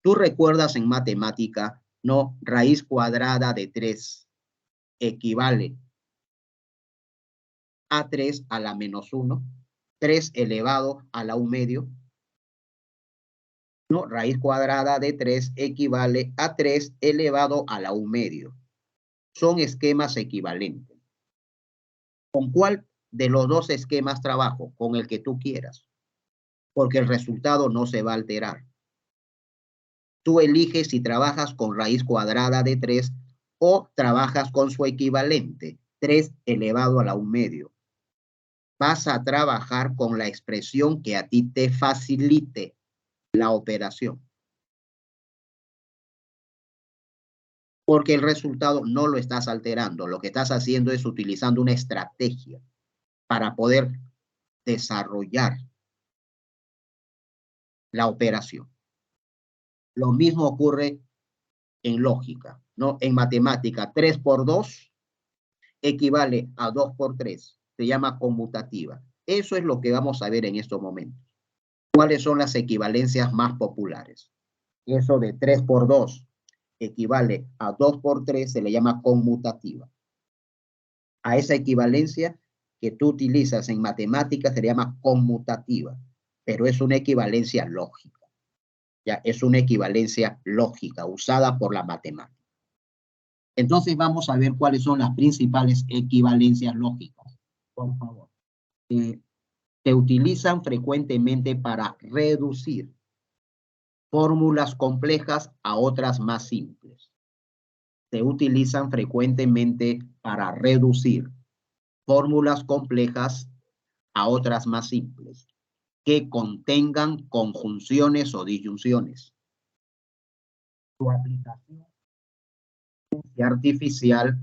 Tú recuerdas en matemática, ¿no? Raíz cuadrada de 3 equivale a 3 a la menos 1, 3 elevado a la 1 medio. No, raíz cuadrada de 3 equivale a 3 elevado a la 1 medio. Son esquemas equivalentes. ¿Con cuál de los dos esquemas trabajo? Con el que tú quieras, porque el resultado no se va a alterar. Tú eliges si trabajas con raíz cuadrada de 3 o trabajas con su equivalente, 3 elevado a la 1 medio. Vas a trabajar con la expresión que a ti te facilite la operación. Porque el resultado no lo estás alterando. Lo que estás haciendo es utilizando una estrategia para poder desarrollar la operación. Lo mismo ocurre en lógica, ¿no? En matemática, 3 por 2 equivale a 2 por 3. Se llama conmutativa. Eso es lo que vamos a ver en estos momentos. ¿Cuáles son las equivalencias más populares? Eso de 3 por 2 equivale a 2 por 3 se le llama conmutativa. A esa equivalencia que tú utilizas en matemáticas se le llama conmutativa, pero es una equivalencia lógica. Ya es una equivalencia lógica usada por la matemática. Entonces vamos a ver cuáles son las principales equivalencias lógicas. Por favor. Se utilizan frecuentemente para reducir fórmulas complejas a otras más simples. Se utilizan frecuentemente para reducir fórmulas complejas a otras más simples que contengan conjunciones o disyunciones. Su aplicación artificial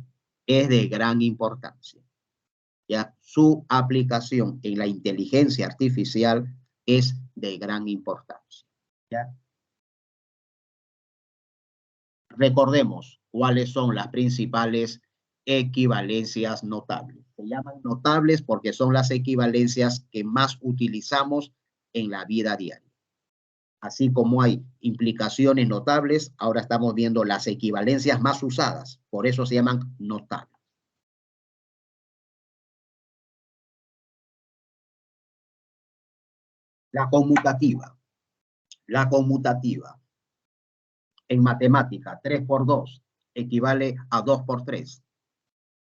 es de gran importancia. Ya, su aplicación en la inteligencia artificial es de gran importancia. ¿Ya? Recordemos cuáles son las principales equivalencias notables. Se llaman notables porque son las equivalencias que más utilizamos en la vida diaria. Así como hay implicaciones notables, ahora estamos viendo las equivalencias más usadas. Por eso se llaman notables. La conmutativa. La conmutativa. En matemática, 3 por 2 equivale a 2 por 3.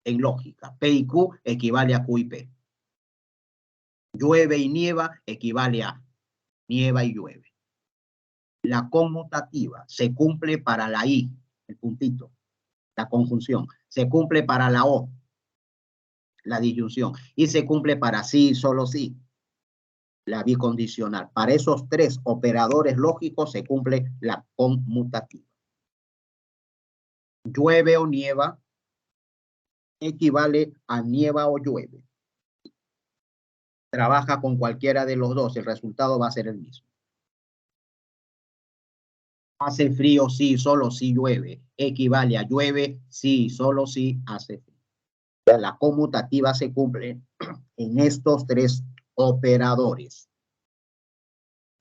En lógica, P y Q equivale a Q y P. Llueve y nieva equivale a nieva y llueve. La conmutativa se cumple para la I, el puntito, la conjunción. Se cumple para la O, la disyunción. Y se cumple para sí, solo sí, la bicondicional. Para esos tres operadores lógicos se cumple la conmutativa. Llueve o nieva equivale a nieva o llueve. Trabaja con cualquiera de los dos, el resultado va a ser el mismo. Hace frío, sí, solo sí llueve. Equivale a llueve, sí, solo sí hace frío. La conmutativa se cumple en estos tres operadores.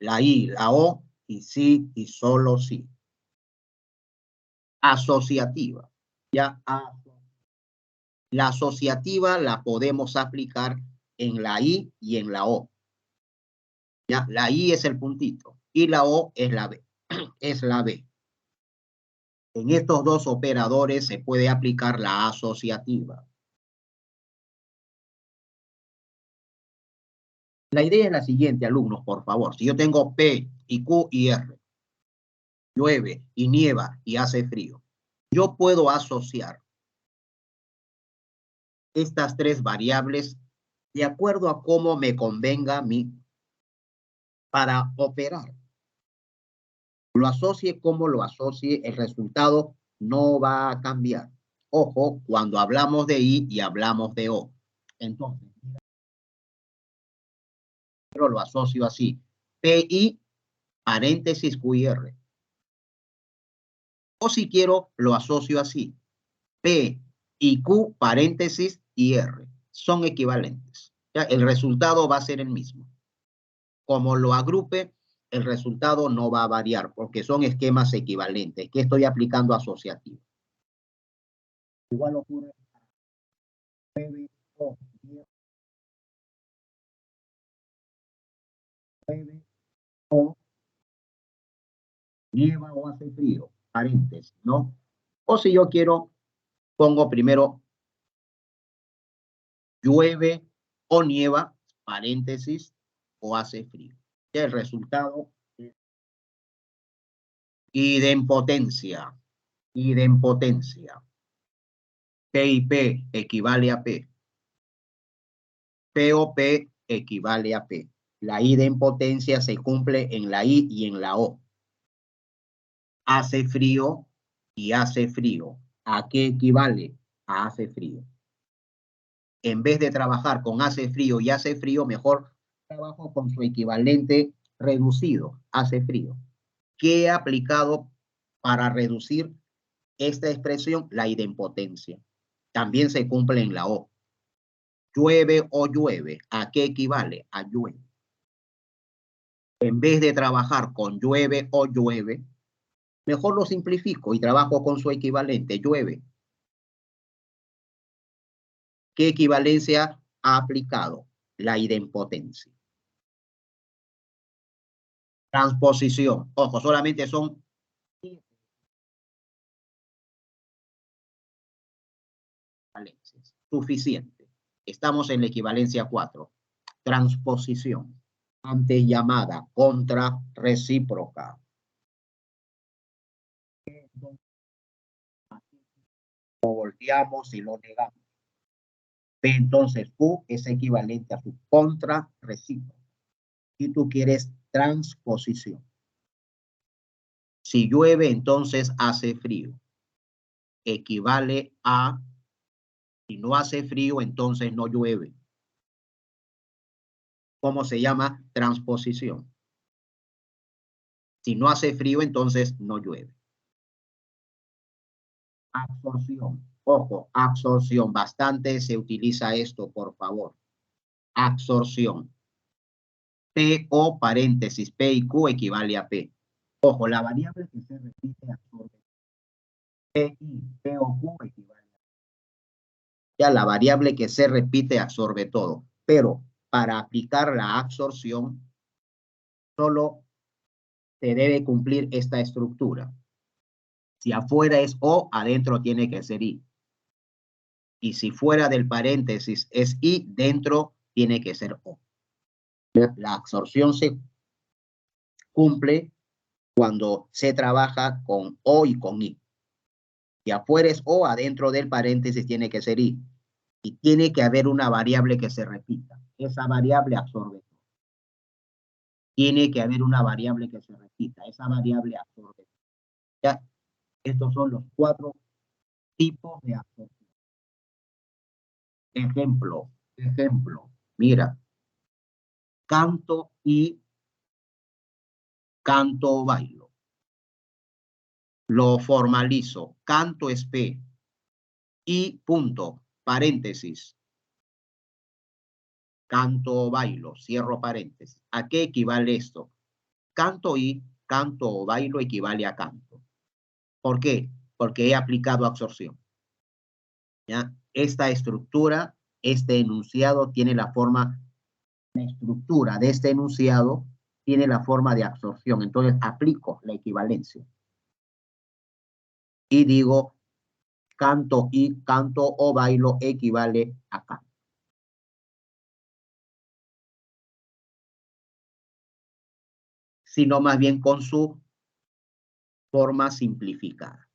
La I, la O, y sí, y solo sí. Asociativa. Ya, la asociativa la podemos aplicar en la I y en la O. Ya, la I es el puntito y la O es la B. Es la B. En estos dos operadores se puede aplicar la asociativa. La idea es la siguiente, alumnos, por favor. Si yo tengo P y Q y R, llueve y nieva y hace frío, yo puedo asociar estas tres variables de acuerdo a cómo me convenga a mí para operar. Lo asocie como lo asocie, el resultado no va a cambiar. Ojo, cuando hablamos de I y hablamos de O. Entonces, pero lo asocio así. PI, paréntesis Q y R. O si quiero, lo asocio así. P y Q, paréntesis y R. Son equivalentes. ¿Ya? El resultado va a ser el mismo. Como lo agrupe, el resultado no va a variar porque son esquemas equivalentes que estoy aplicando asociativo. Igual ocurre o nieva o hace frío, paréntesis, ¿no? O si yo quiero, pongo primero llueve o nieva, paréntesis, o hace frío. Ya el resultado es idempotencia. Idempotencia. P y P equivale a P. P o P equivale a P. La idempotencia se cumple en la I y en la O. Hace frío y hace frío. ¿A qué equivale? A hace frío. En vez de trabajar con hace frío y hace frío, mejor trabajo con su equivalente reducido, hace frío. ¿Qué he aplicado para reducir esta expresión? La idempotencia. También se cumple en la O. Llueve o llueve, ¿a qué equivale? A llueve. En vez de trabajar con llueve o llueve, mejor lo simplifico y trabajo con su equivalente, llueve. ¿Qué equivalencia ha aplicado? La idempotencia. Transposición. Ojo, solamente son equivalencias. Suficiente. Estamos en la equivalencia 4. Transposición. Antes llamada contra recíproca. Lo volteamos y lo negamos. Entonces Q es equivalente a su contra recíproca. Y tú quieres transposición. Si llueve, entonces hace frío. Equivale a, si no hace frío, entonces no llueve. ¿Cómo se llama? Transposición. Si no hace frío, entonces no llueve. Absorción. Ojo, absorción. Bastante se utiliza esto, por favor. Absorción. P o paréntesis, P y Q equivale a P. Ojo, la variable que se repite absorbe. P y P o Q equivale a P. Ya la variable que se repite absorbe todo. Pero para aplicar la absorción, solo se debe cumplir esta estructura. Si afuera es O, adentro tiene que ser I. Y si fuera del paréntesis es I, dentro tiene que ser O. La absorción se cumple cuando se trabaja con O y con I. Si afuera es O, adentro del paréntesis tiene que ser I. Y tiene que haber una variable que se repita. Esa variable absorbe. Tiene que haber una variable que se repita. Esa variable absorbe. Ya, estos son los 4 tipos de absorción. Ejemplo. Mira. Canto y canto o bailo. Lo formalizo. Canto es P. Y punto. Paréntesis. Canto o bailo. Cierro paréntesis. ¿A qué equivale esto? Canto y canto o bailo equivale a canto. ¿Por qué? Porque he aplicado absorción. ¿Ya? Esta estructura, este enunciado tiene la forma, la estructura de este enunciado tiene la forma de absorción. Entonces aplico la equivalencia. Y digo, canto y canto o bailo equivale a canto. Sino más bien con su forma simplificada.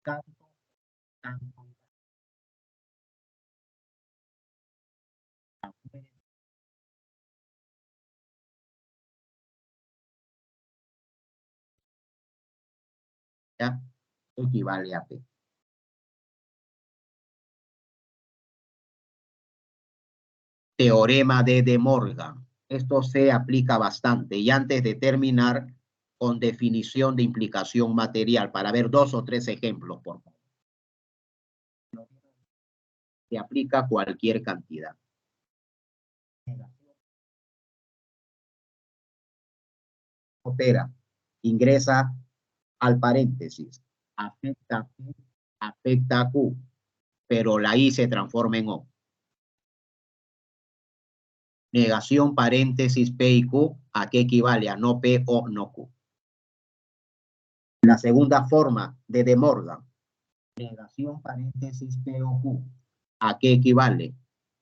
Canto, canto. ¿Ya? Equivale a P. Teorema de De Morgan. Esto se aplica bastante. Y antes de terminar con definición de implicación material, para ver 2 o 3 ejemplos, por favor. Se aplica cualquier cantidad. Opera, ingresa al paréntesis, afecta P, afecta Q, pero la I se transforma en O. Negación paréntesis P y Q, ¿a qué equivale? A no P o no Q. La segunda forma de De Morgan, negación paréntesis P o Q, ¿a qué equivale?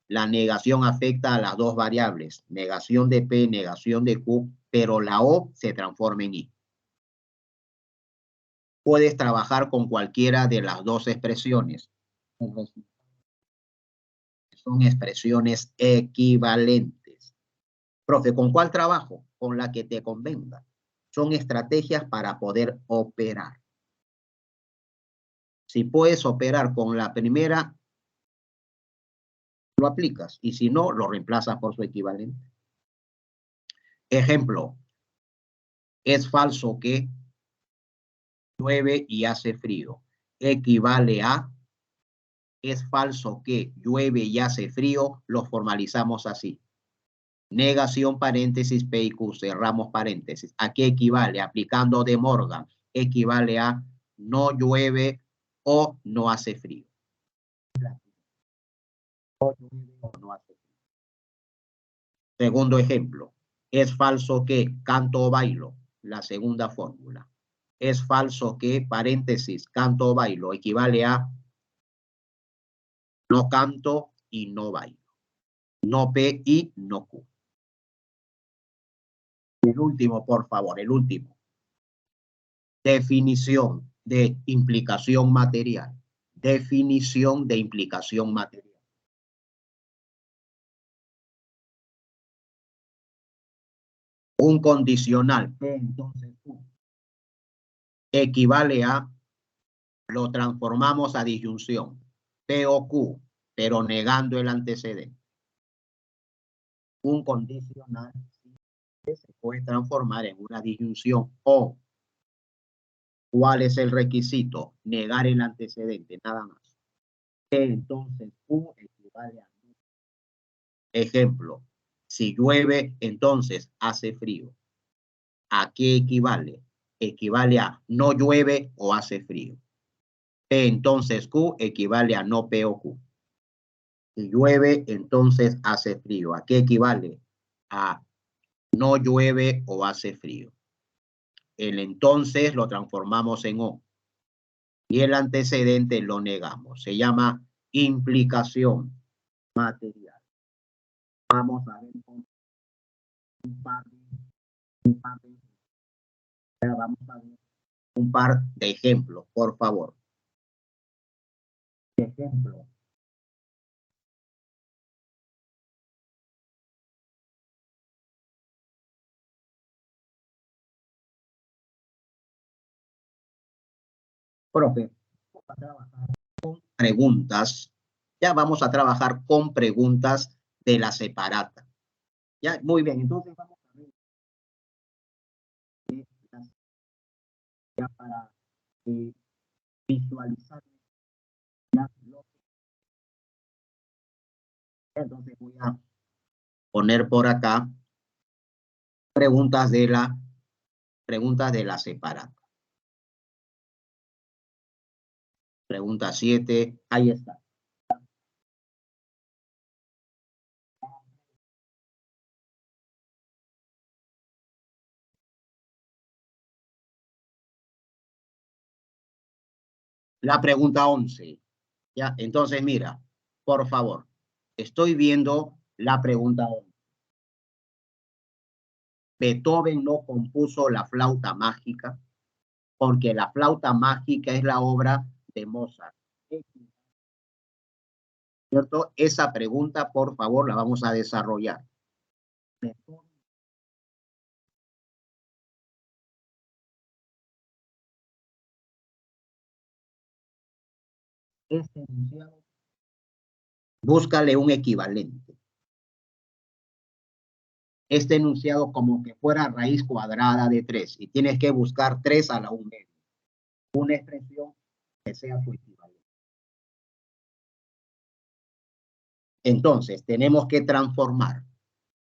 La negación afecta a las dos variables, negación de P, negación de Q, pero la O se transforma en I. Puedes trabajar con cualquiera de las dos expresiones. Son expresiones equivalentes. Profe, ¿con cuál trabajo? Con la que te convenga. Son estrategias para poder operar. Si puedes operar con la primera, lo aplicas. Y si no, lo reemplazas por su equivalente. Ejemplo. Es falso que llueve y hace frío. Equivale a, es falso que llueve y hace frío, lo formalizamos así. Negación, paréntesis, P y Q, cerramos paréntesis. ¿A qué equivale? Aplicando De Morgan, equivale a no llueve o no hace frío. No hace frío. Segundo ejemplo, es falso que canto o bailo, la segunda fórmula. Es falso que, paréntesis, canto o bailo, equivale a no canto y no bailo. No P y no Q. El último, por favor, el último. Definición de implicación material. Definición de implicación material. Un condicional P, entonces Q, equivale a, lo transformamos a disyunción, P o Q, pero negando el antecedente. Un condicional se puede transformar en una disyunción o. ¿Cuál es el requisito? Negar el antecedente, nada más. Entonces, Q equivale a. Ejemplo, si llueve, entonces hace frío. ¿A qué equivale? Equivale a no llueve o hace frío. P, entonces Q equivale a no P o Q. Si llueve, entonces hace frío. ¿A qué equivale? A no llueve o hace frío. El entonces lo transformamos en O. Y el antecedente lo negamos. Se llama implicación material. Vamos a ver vamos a ver un par de ejemplos, por favor. Ejemplo. Profe, vamos a trabajar con preguntas. Ya vamos a trabajar con preguntas de la separata. Ya, muy bien, entonces vamos a ver ya para visualizar. Ya, entonces voy a poner por acá preguntas de la separata. Pregunta 7, ahí está. La pregunta 11. Ya, entonces mira, por favor, estoy viendo la pregunta 11. Beethoven no compuso la flauta mágica porque la flauta mágica es la obra de Mozart. ¿Cierto? Esa pregunta, por favor, la vamos a desarrollar. Este enunciado, búscale un equivalente. Este enunciado como que fuera raíz cuadrada de 3 y tienes que buscar 3 a la 1 medio. Una expresión que sea su equivalente. Entonces, tenemos que transformar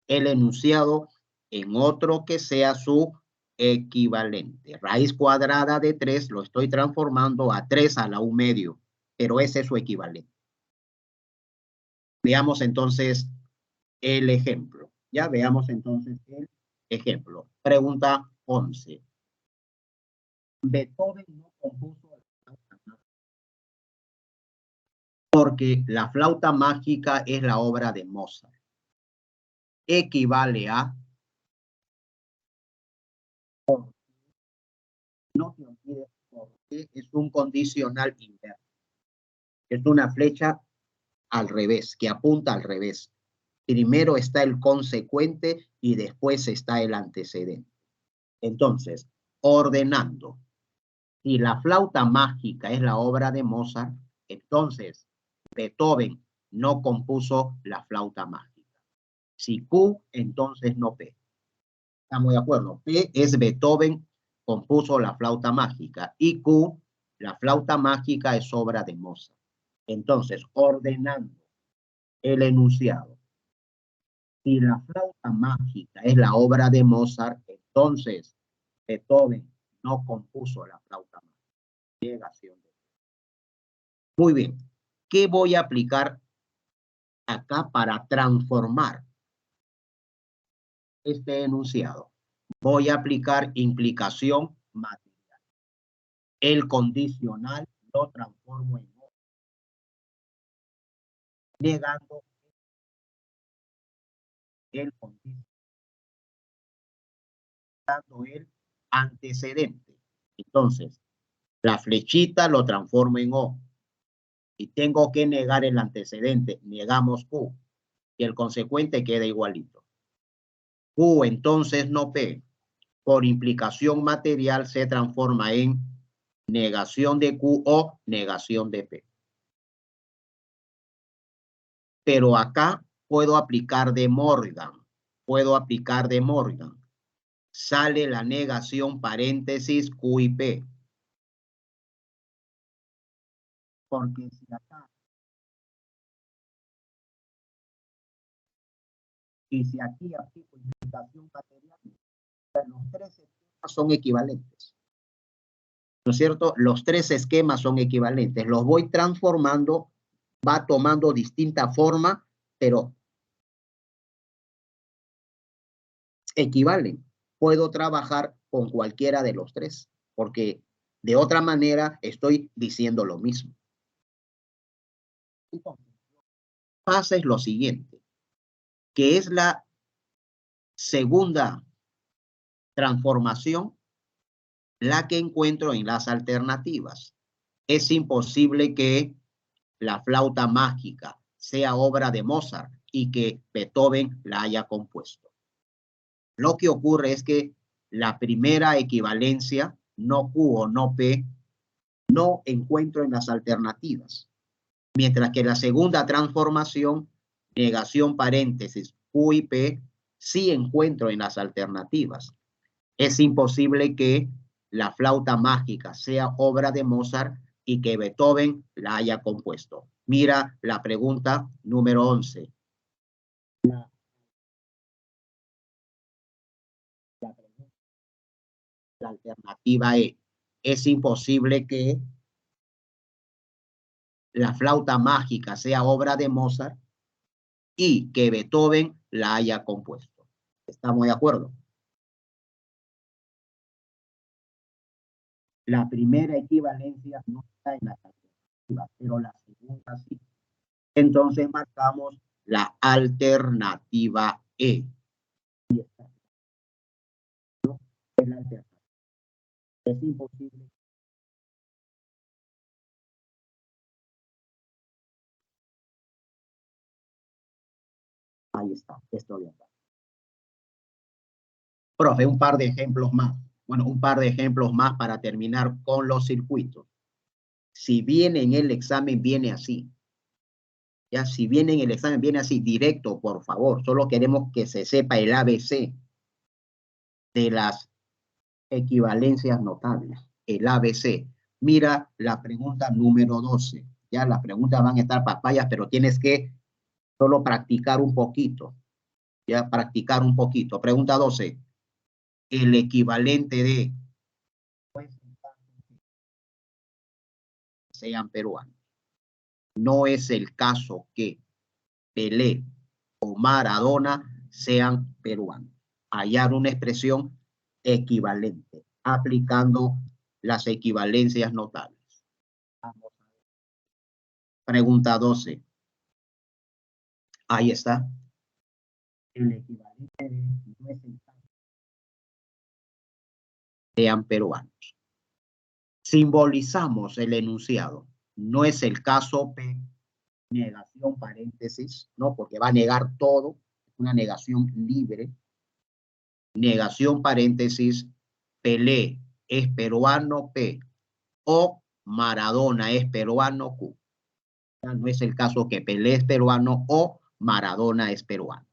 el enunciado en otro que sea su equivalente. Raíz cuadrada de 3 lo estoy transformando a 3 a la 1/2, pero ese es su equivalente. Veamos entonces el ejemplo. Ya veamos entonces el ejemplo. Pregunta 11. Beethoven no compuso la flauta mágica porque la flauta mágica es la obra de Mozart. Equivale a... No te olvides porque es un condicional inverso. Es una flecha al revés, que apunta al revés. Primero está el consecuente y después está el antecedente. Entonces, ordenando. Si la flauta mágica es la obra de Mozart, entonces Beethoven no compuso la flauta mágica. Si Q, entonces no P. ¿Estamos de acuerdo? P es Beethoven compuso la flauta mágica y Q, la flauta mágica es obra de Mozart. Entonces, ordenando el enunciado. Si la flauta mágica es la obra de Mozart, entonces Beethoven no compuso la flauta mágica. Negación. Muy bien. ¿Qué voy a aplicar acá para transformar este enunciado? Voy a aplicar implicación material. El condicional lo transformo en O, negando el condicional, dando el antecedente. Entonces, la flechita lo transformo en O. Y tengo que negar el antecedente. Negamos Q. Y el consecuente queda igualito. Q entonces no P. Por implicación material se transforma en negación de Q o negación de P. Pero acá puedo aplicar de Morgan. Puedo aplicar de Morgan. Sale la negación paréntesis Q y P. Porque si acá y si aquí aplico implicación material, los tres esquemas son equivalentes. ¿No es cierto? Los tres esquemas son equivalentes. Los voy transformando, va tomando distinta forma, pero equivalen. Puedo trabajar con cualquiera de los tres, porque de otra manera estoy diciendo lo mismo. Entonces, pasa es lo siguiente, que es la segunda transformación la que encuentro en las alternativas. Es imposible que la flauta mágica sea obra de Mozart y que Beethoven la haya compuesto. Lo que ocurre es que la primera equivalencia, no Q o no P, no encuentro en las alternativas. Mientras que la segunda transformación, negación paréntesis Q y P, sí encuentro en las alternativas. Es imposible que la flauta mágica sea obra de Mozart y que Beethoven la haya compuesto. Mira la pregunta número 11. La alternativa E. Es imposible que la flauta mágica sea obra de Mozart y que Beethoven la haya compuesto. ¿Estamos de acuerdo? La primera equivalencia no está en la alternativa, pero la segunda sí. Entonces marcamos la alternativa E. ¿No? Es la alternativa. Es imposible. Ahí está, estoy acá. Profe, un par de ejemplos más. Bueno, un par de ejemplos más para terminar con los circuitos. Si viene en el examen, viene así. Ya, si viene en el examen, viene así, directo, por favor. Solo queremos que se sepa el ABC de las equivalencias notables. El ABC. Mira la pregunta número 12. Ya, las preguntas van a estar papayas, pero tienes que solo practicar un poquito. Ya practicar un poquito. Pregunta 12. El equivalente de sean peruanos. No es el caso que Pelé o Maradona sean peruanos. Hallar una expresión equivalente, aplicando las equivalencias notables. Pregunta 12. Ahí está. El equivalente de no es el caso sean peruanos. Simbolizamos el enunciado. No es el caso P, negación paréntesis, ¿no? Porque va a negar todo, una negación libre. Negación paréntesis, Pelé es peruano P o Maradona es peruano Q. Ya no es el caso que Pelé es peruano o Maradona es peruano.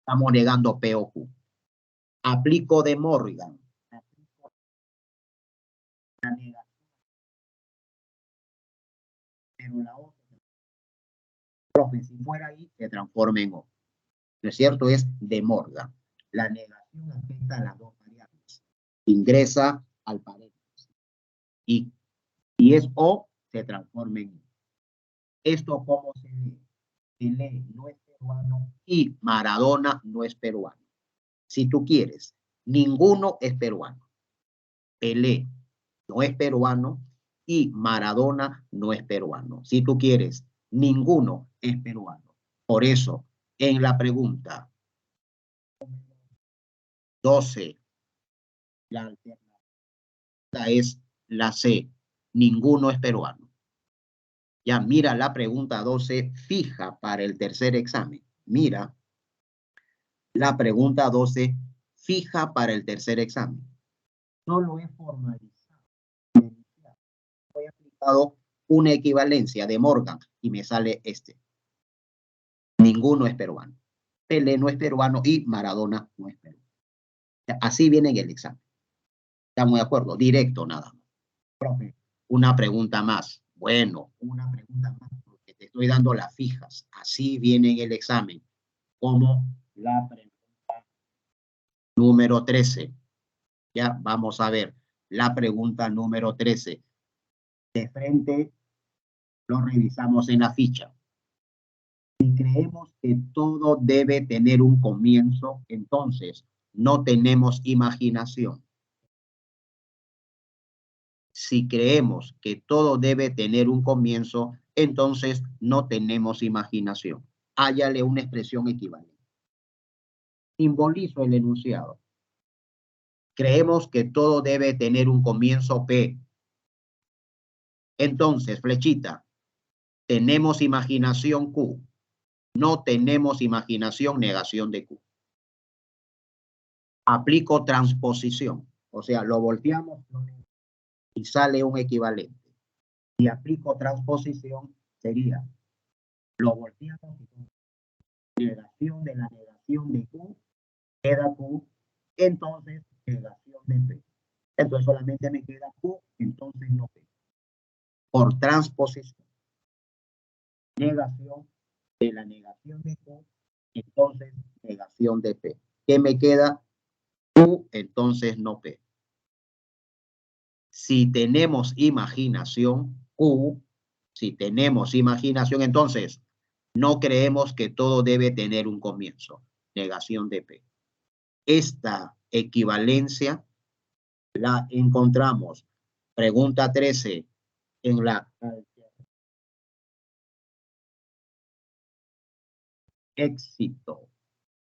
Estamos negando P o Q. Aplico de Morgan. La negación. Pero la otra, profe, si fuera ahí, se transforma en O. ¿No es cierto? Es de Morgan. La negación afecta a las dos variables. Ingresa al paréntesis. Y si es O, se transforma en I. ¿Esto cómo se lee? Pelé no es peruano y Maradona no es peruano. Si tú quieres, ninguno es peruano. Pelé no es peruano y Maradona no es peruano. Si tú quieres, ninguno es peruano. Por eso, en la pregunta 12, la alternativa es la C. Ninguno es peruano. Ya mira la pregunta 12 fija para el tercer examen. Mira la pregunta 12 fija para el tercer examen. No lo he formalizado. He aplicado una equivalencia de Morgan y me sale este. Ninguno es peruano. Pelé no es peruano y Maradona no es peruano. Así viene en el examen. ¿Estamos de acuerdo? Directo nada más. Profe, una pregunta más. Bueno, una pregunta más porque te estoy dando las fijas. Así viene en el examen. Como la pregunta número 13. Ya, vamos a ver. La pregunta número 13. De frente lo revisamos en la ficha. Si creemos que todo debe tener un comienzo, entonces no tenemos imaginación. Si creemos que todo debe tener un comienzo, entonces no tenemos imaginación. Hállale una expresión equivalente. Simbolizo el enunciado. Creemos que todo debe tener un comienzo P. Entonces, flechita, tenemos imaginación Q. No tenemos imaginación, negación de Q. Aplico transposición. O sea, lo volteamos y sale un equivalente. Si aplico transposición, sería lo volteamos y negación de la negación de Q, queda Q, entonces negación de P. Entonces solamente me queda Q, entonces no P. Por transposición. Negación de la negación de Q, entonces negación de P. ¿Qué me queda? Q, entonces no P. Si tenemos imaginación, Q, si tenemos imaginación, entonces no creemos que todo debe tener un comienzo. Negación de P. Esta equivalencia la encontramos. Pregunta 13 en la éxito.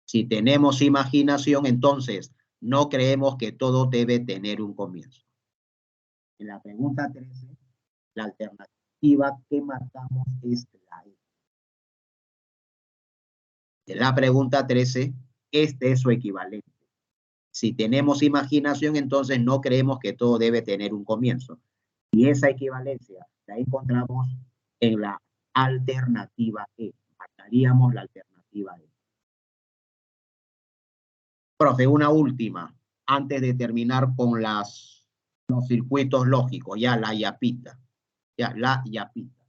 Si tenemos imaginación, entonces no creemos que todo debe tener un comienzo. En la pregunta 13, la alternativa que marcamos es la E. En la pregunta 13, este es su equivalente. Si tenemos imaginación, entonces no creemos que todo debe tener un comienzo. Y esa equivalencia la encontramos en la alternativa E. Marcaríamos la alternativa E. Profe, una última, antes de terminar con los circuitos lógicos, ya la yapita. Ya, la yapita.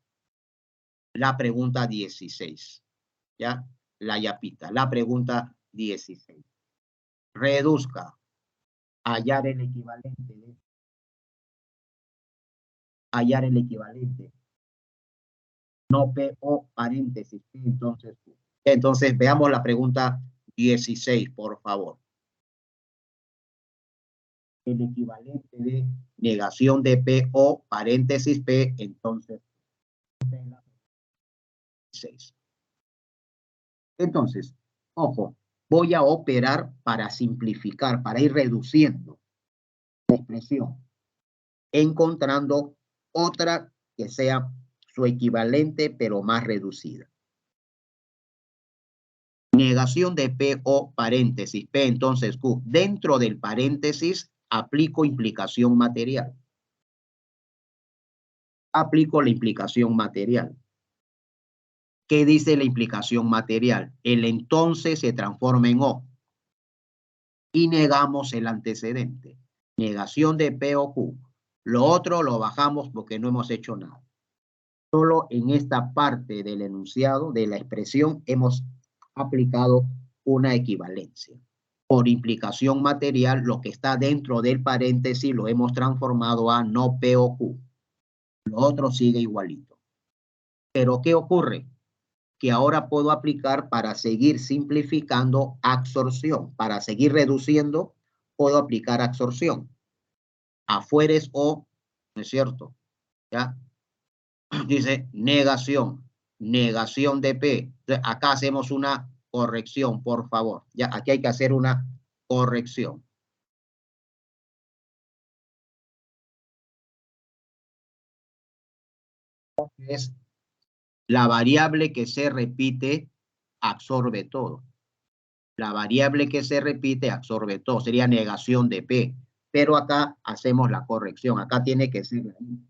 La pregunta 16. ¿Ya? la yapita. La pregunta 16. Reduzca. Hallar el equivalente. Hallar el equivalente. No P o paréntesis. Entonces veamos la pregunta 16, por favor. El equivalente de negación de P o paréntesis P, entonces 6. Entonces, ojo, voy a operar para simplificar, para ir reduciendo la expresión, encontrando otra que sea su equivalente, pero más reducida. Negación de P o paréntesis P, entonces Q. Dentro del paréntesis aplico implicación material. Aplico la implicación material. ¿Qué dice la implicación material? El entonces se transforma en O. Y negamos el antecedente. Negación de P o Q. Lo otro lo bajamos porque no hemos hecho nada. Solo en esta parte del enunciado, de la expresión, hemos aplicado una equivalencia. Por implicación material, lo que está dentro del paréntesis lo hemos transformado a no P o Q. Lo otro sigue igualito. Pero ¿qué ocurre? Que ahora puedo aplicar para seguir simplificando absorción. Para seguir reduciendo, puedo aplicar absorción. Afuera es O, ¿no es cierto? ¿Ya? Dice negación, negación de P. Entonces, acá hacemos una corrección, por favor. Ya, aquí hay que hacer una corrección. Es la variable que se repite, absorbe todo. La variable que se repite absorbe todo. Sería negación de P. Pero acá hacemos la corrección. Acá tiene que ser la I.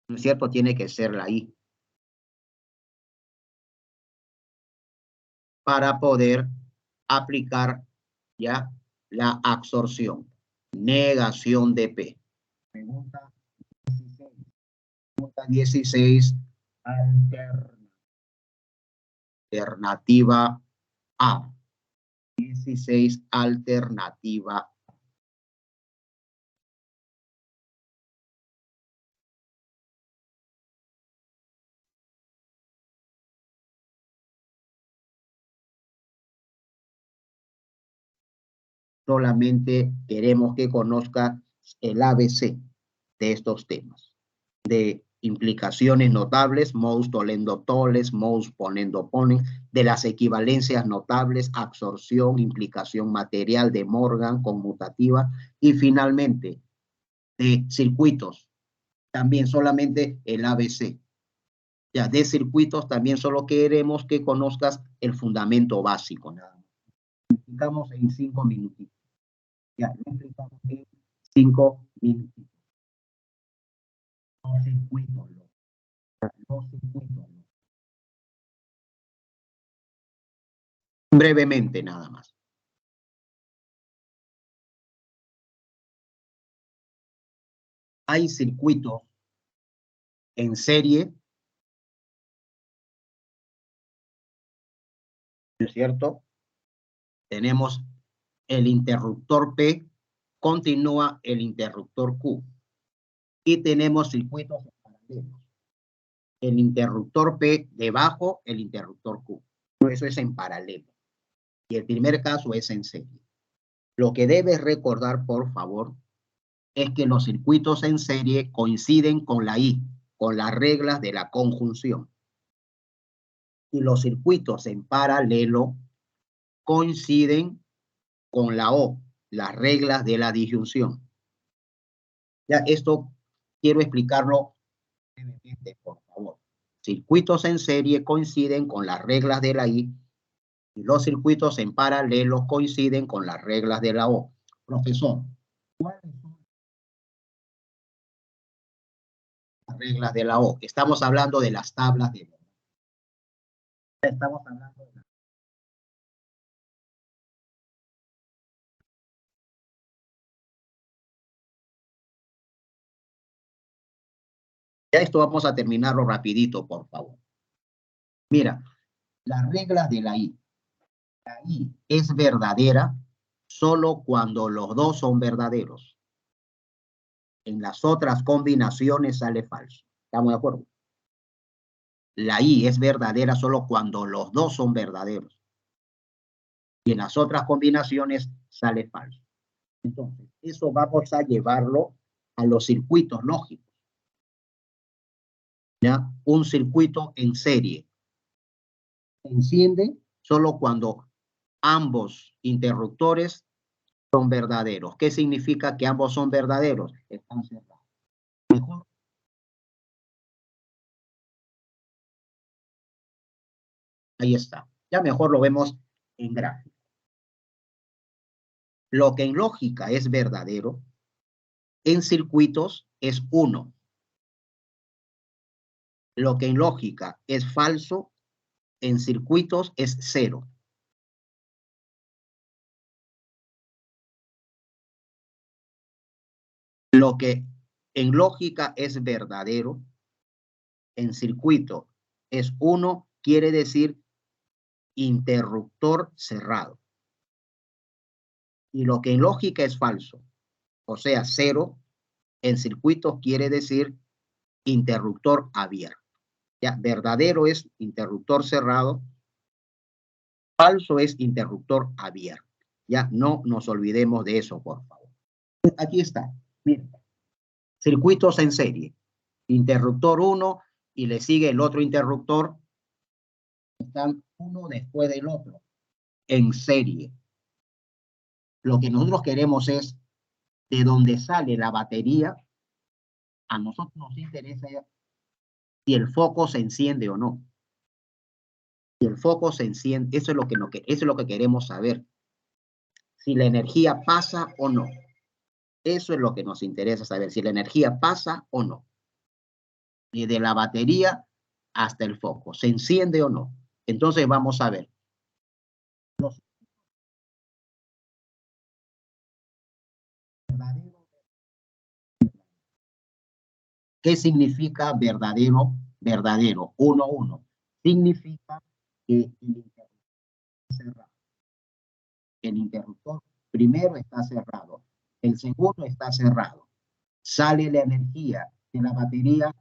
¿No es cierto? Tiene que ser la I. Para poder aplicar ya la absorción. Negación de P. Pregunta 16. Pregunta 16. Alternativa A. 16. Alternativa. Solamente queremos que conozca el ABC de estos temas. De implicaciones notables, mous tolendo toles, mous ponendo ponen, de las equivalencias notables, absorción, implicación material de Morgan, conmutativa, y finalmente de circuitos, también solamente el ABC. Ya, de circuitos también solo queremos que conozcas el fundamento básico, nada más. Lo explicamos en 5 minutitos. Ya, lo explicamos en 5 minutitos. Los circuitos, los circuitos. Brevemente, nada más. Hay circuitos en serie, ¿no es cierto? Tenemos el interruptor P, continúa el interruptor Q. Y tenemos circuitos paralelos. El interruptor P debajo, el interruptor Q. Eso es en paralelo. Y el primer caso es en serie. Lo que debes recordar, por favor, es que los circuitos en serie coinciden con la I, con las reglas de la conjunción. Y los circuitos en paralelo coinciden con la O, las reglas de la disyunción. Ya esto quiero explicarlo brevemente, por favor. Circuitos en serie coinciden con las reglas de la I y los circuitos en paralelo coinciden con las reglas de la O. Profesor, ¿cuáles son las reglas de la O? Estamos hablando de las tablas de O. Estamos hablando de ya esto vamos a terminarlo rapidito, por favor. Mira, Las reglas de la I. La I es verdadera solo cuando los dos son verdaderos. En las otras combinaciones sale falso. ¿Estamos de acuerdo? La I es verdadera solo cuando los dos son verdaderos. Y en las otras combinaciones sale falso. Entonces, eso vamos a llevarlo a los circuitos lógicos. ¿Ya? Un circuito en serie se enciende solo cuando ambos interruptores son verdaderos. ¿Qué significa que ambos son verdaderos? Están cerrados. Mejor. Ahí está. Ya mejor lo vemos en gráfico. Lo que en lógica es verdadero, en circuitos es 1. Lo que en lógica es falso, en circuitos es 0. Lo que en lógica es verdadero, en circuito es 1, quiere decir interruptor cerrado. Y lo que en lógica es falso, o sea, 0, en circuitos quiere decir interruptor abierto. Ya, verdadero es interruptor cerrado, falso es interruptor abierto. Ya, no nos olvidemos de eso, por favor. Aquí está, miren, circuitos en serie, interruptor 1 y le sigue el otro interruptor, están uno después del otro, en serie. Lo que nosotros queremos es de donde sale la batería, a nosotros nos interesa si el foco se enciende o no. Si el foco se enciende, eso es lo que queremos saber. Si la energía pasa o no. Eso es lo que nos interesa saber, si la energía pasa o no. Desde la batería hasta el foco, ¿se enciende o no? Entonces vamos a ver. ¿Qué significa verdadero? Verdadero, 1, 1. Significa que el interruptor está cerrado. El interruptor primero está cerrado, el segundo está cerrado. Sale la energía de la batería,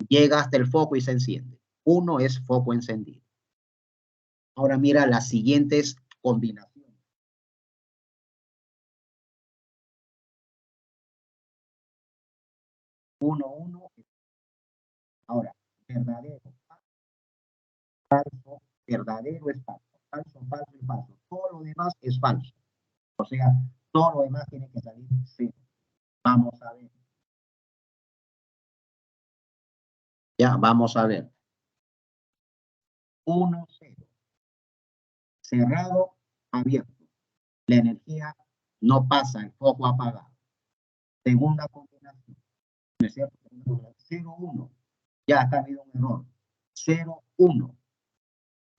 llega hasta el foco y se enciende. 1 es foco encendido. Ahora mira las siguientes combinaciones. 1, 1. Ahora, verdadero, falso, verdadero es falso, falso, falso y falso. Todo lo demás es falso. O sea, todo lo demás tiene que salir cero. Vamos a ver. Ya, vamos a ver. 1, 0. Cerrado, abierto. La energía no pasa, el foco apagado. Segunda combinación. ¿No es cierto? 0, 1. Ya acá ha habido un error. 0, 1.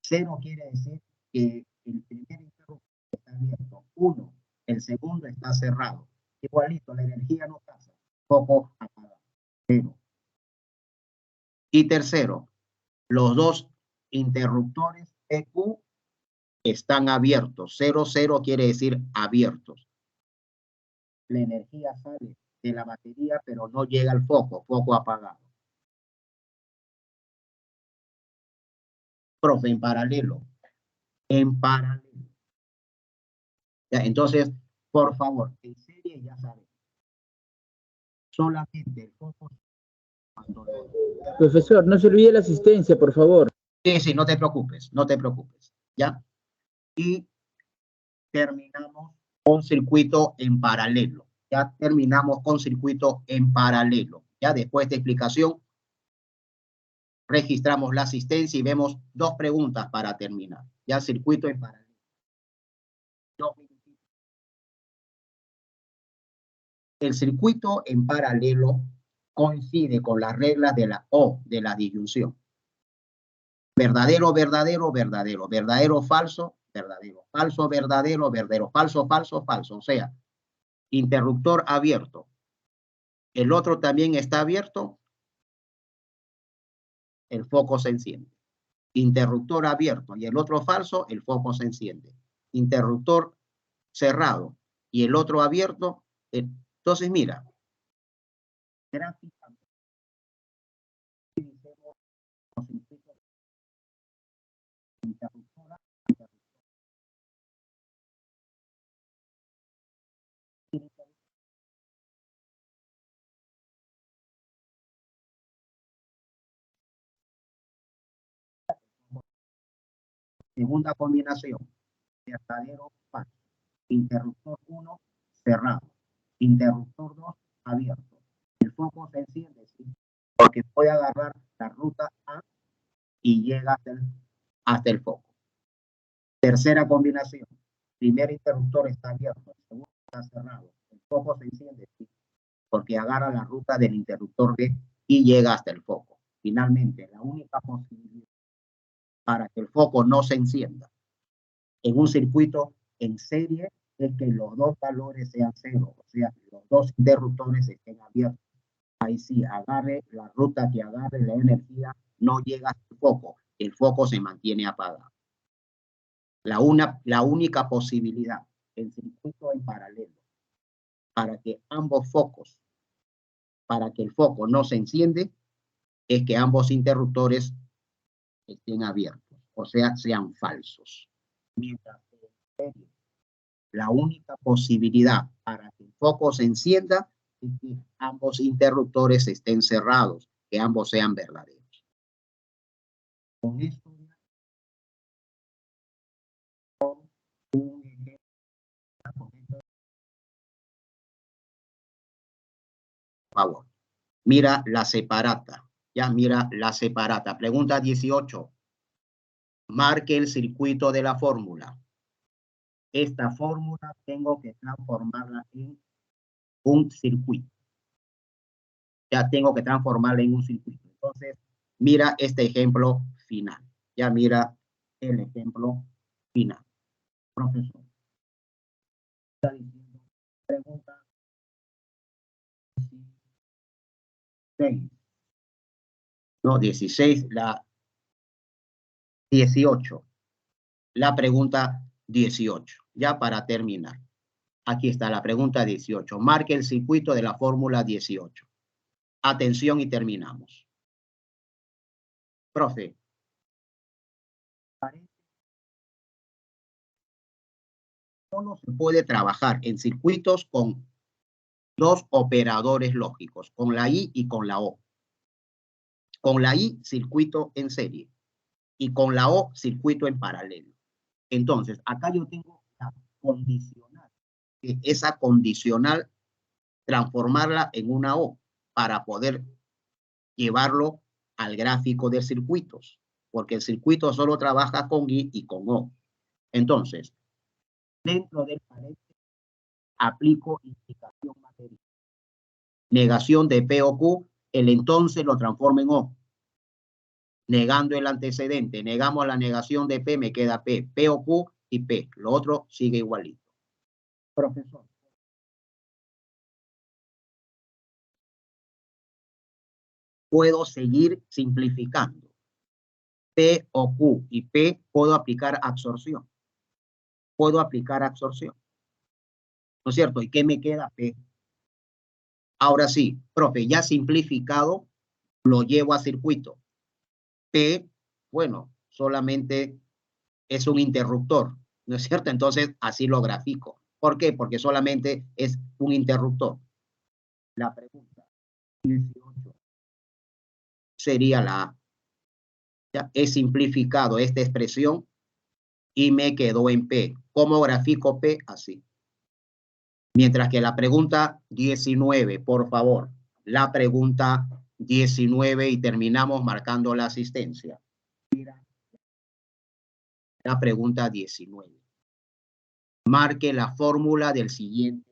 0 quiere decir que el primer interruptor está abierto. 1. El segundo está cerrado. Igualito, la energía no pasa. Foco apagado. 0. Y tercero, los dos interruptores EQ están abiertos. 0, 0 quiere decir abiertos. La energía sale de la batería, pero no llega al foco, foco apagado. Profe, en paralelo. En paralelo. Ya, entonces, por favor, en serie ya saben. Solamente el foco. Profesor, no se olvide la asistencia, por favor. Sí, no te preocupes, no te preocupes. ¿Ya? Y terminamos con circuito en paralelo. Ya terminamos con circuito en paralelo. Ya después de explicación, registramos la asistencia y vemos 2 preguntas para terminar. Ya circuito en paralelo. El circuito en paralelo coincide con las reglas de la O, de la disyunción. Verdadero, verdadero, verdadero. Verdadero, falso, verdadero. Falso, verdadero, verdadero. Falso, falso, falso. O sea, interruptor abierto. El otro también está abierto. El foco se enciende. Interruptor abierto y el otro falso, el foco se enciende. Interruptor cerrado y el otro abierto. Entonces, mira, gráficamente, interruptora, segunda combinación, verdadero falso. Interruptor 1 cerrado, interruptor 2 abierto. El foco se enciende, ¿sí? Porque puede agarrar la ruta A y llega hasta el foco. Tercera combinación, primer interruptor está abierto, el segundo está cerrado. El foco se enciende, ¿sí? Porque agarra la ruta del interruptor B y llega hasta el foco. Finalmente, la única posibilidad para que el foco no se encienda en un circuito en serie es que los dos valores sean cero, o sea, los dos interruptores estén abiertos. Ahí sí, agarre la ruta que agarre la energía, no llega al foco, el foco se mantiene apagado. La única posibilidad en circuito en paralelo para que ambos focos, para que el foco no se enciende, es que ambos interruptores estén abiertos, o sea, sean falsos. Mientras que en serie, la única posibilidad para que el foco se encienda es que ambos interruptores estén cerrados, que ambos sean verdaderos. Con esto, por favor, mira la separata. Ya mira la separata. Pregunta 18. Marque el circuito de la fórmula. Esta fórmula tengo que transformarla en un circuito. Ya tengo que transformarla en un circuito. Entonces, mira este ejemplo final. Ya mira el ejemplo final. Profesor. Está diciendo, pregunta 16. No, 16, la 18. La pregunta 18. Ya para terminar. Aquí está la pregunta 18. Marque el circuito de la fórmula 18. Atención y terminamos. Profe. Solo se puede trabajar en circuitos con dos operadores lógicos, con la I y con la O. Con la I, circuito en serie. Y con la O, circuito en paralelo. Entonces, acá yo tengo la condicional. Esa condicional, transformarla en una O para poder llevarlo al gráfico de circuitos. Porque el circuito solo trabaja con I y con O. Entonces, dentro del paréntesis, aplico indicación material. Negación de P o Q, el entonces lo transformo en O. Negando el antecedente, negamos la negación de P, me queda P. P o Q y P. Lo otro sigue igualito. Profesor. Puedo seguir simplificando. P o Q y P puedo aplicar absorción. Puedo aplicar absorción. ¿No es cierto? ¿Y qué me queda? P. Ahora sí, profe, ya simplificado, lo llevo a circuito. P, bueno, solamente es un interruptor, ¿no es cierto? Entonces, así lo grafico. ¿Por qué? Porque solamente es un interruptor. La pregunta 18 sería la A. Ya he simplificado esta expresión y me quedó en P. ¿Cómo grafico P? Así. Mientras que la pregunta 19, por favor. La pregunta 19 y terminamos marcando la asistencia. La pregunta 19. Marque la fórmula del siguiente.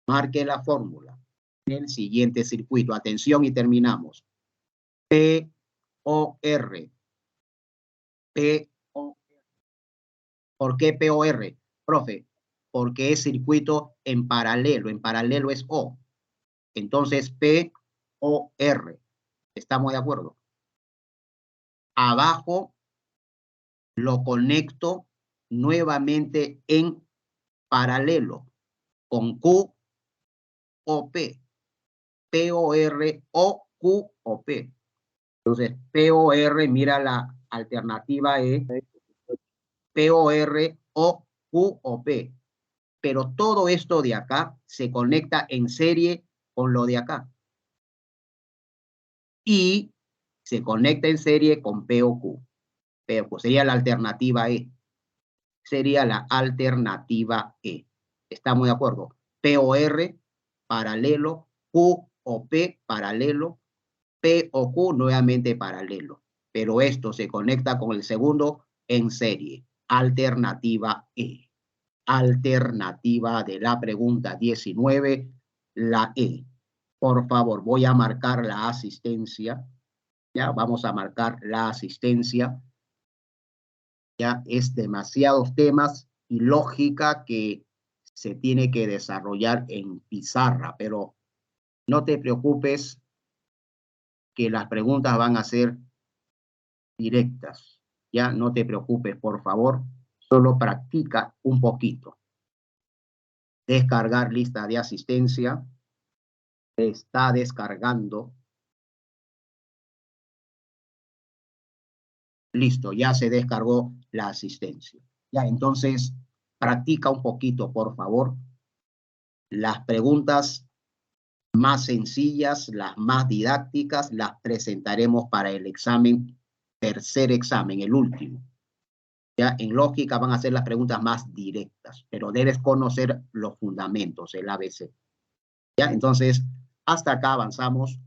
Marque la fórmula del siguiente circuito. Atención y terminamos. POR. POR. ¿Por qué POR? Profe, porque es circuito en paralelo. En paralelo es O. Entonces, POR. ¿Estamos de acuerdo? abajo lo conecto nuevamente en paralelo con Q o P. POR o Q o P. Entonces, POR, mira la alternativa E, POR o Q o P. Pero todo esto de acá se conecta en serie con lo de acá. Y se conecta en serie con P o Q. P o Q sería la alternativa E. Sería la alternativa E. ¿Estamos de acuerdo? POR, paralelo, Q o P, paralelo, P o Q nuevamente paralelo. Pero esto se conecta con el segundo en serie. Alternativa E. Alternativa de la pregunta 19, la E. Por favor, voy a marcar la asistencia. Ya, vamos a marcar la asistencia. Ya, es demasiados temas y lógica que se tiene que desarrollar en pizarra, pero no te preocupes que las preguntas van a ser directas. Ya, no te preocupes, por favor, solo practica un poquito. Descargar lista de asistencia. Está descargando. Listo, ya se descargó la asistencia. Ya, entonces, practica un poquito, por favor. Las preguntas más sencillas, las más didácticas, las presentaremos para el examen, tercer examen, el último. Ya, en lógica van a ser las preguntas más directas, pero debes conocer los fundamentos, el ABC. Ya, entonces, hasta acá avanzamos.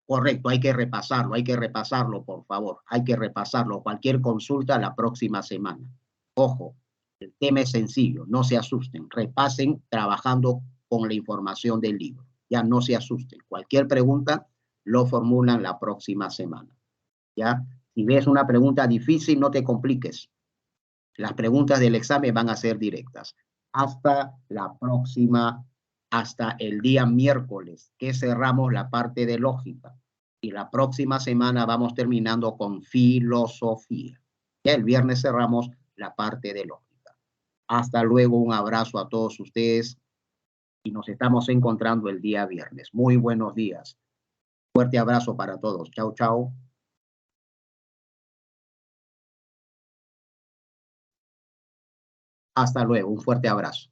Correcto, hay que repasarlo, por favor. Hay que repasarlo. Cualquier consulta la próxima semana. Ojo, el tema es sencillo, no se asusten. Repasen trabajando con la información del libro. Ya no se asusten. Cualquier pregunta lo formulan la próxima semana. Ya, si ves una pregunta difícil, no te compliques. Las preguntas del examen van a ser directas. Hasta la próxima, hasta el día miércoles, que cerramos la parte de lógica. Y la próxima semana vamos terminando con filosofía. Ya el viernes cerramos la parte de lógica. Hasta luego, un abrazo a todos ustedes y nos estamos encontrando el día viernes. Muy buenos días. Fuerte abrazo para todos. Chao, chao. Hasta luego, un fuerte abrazo.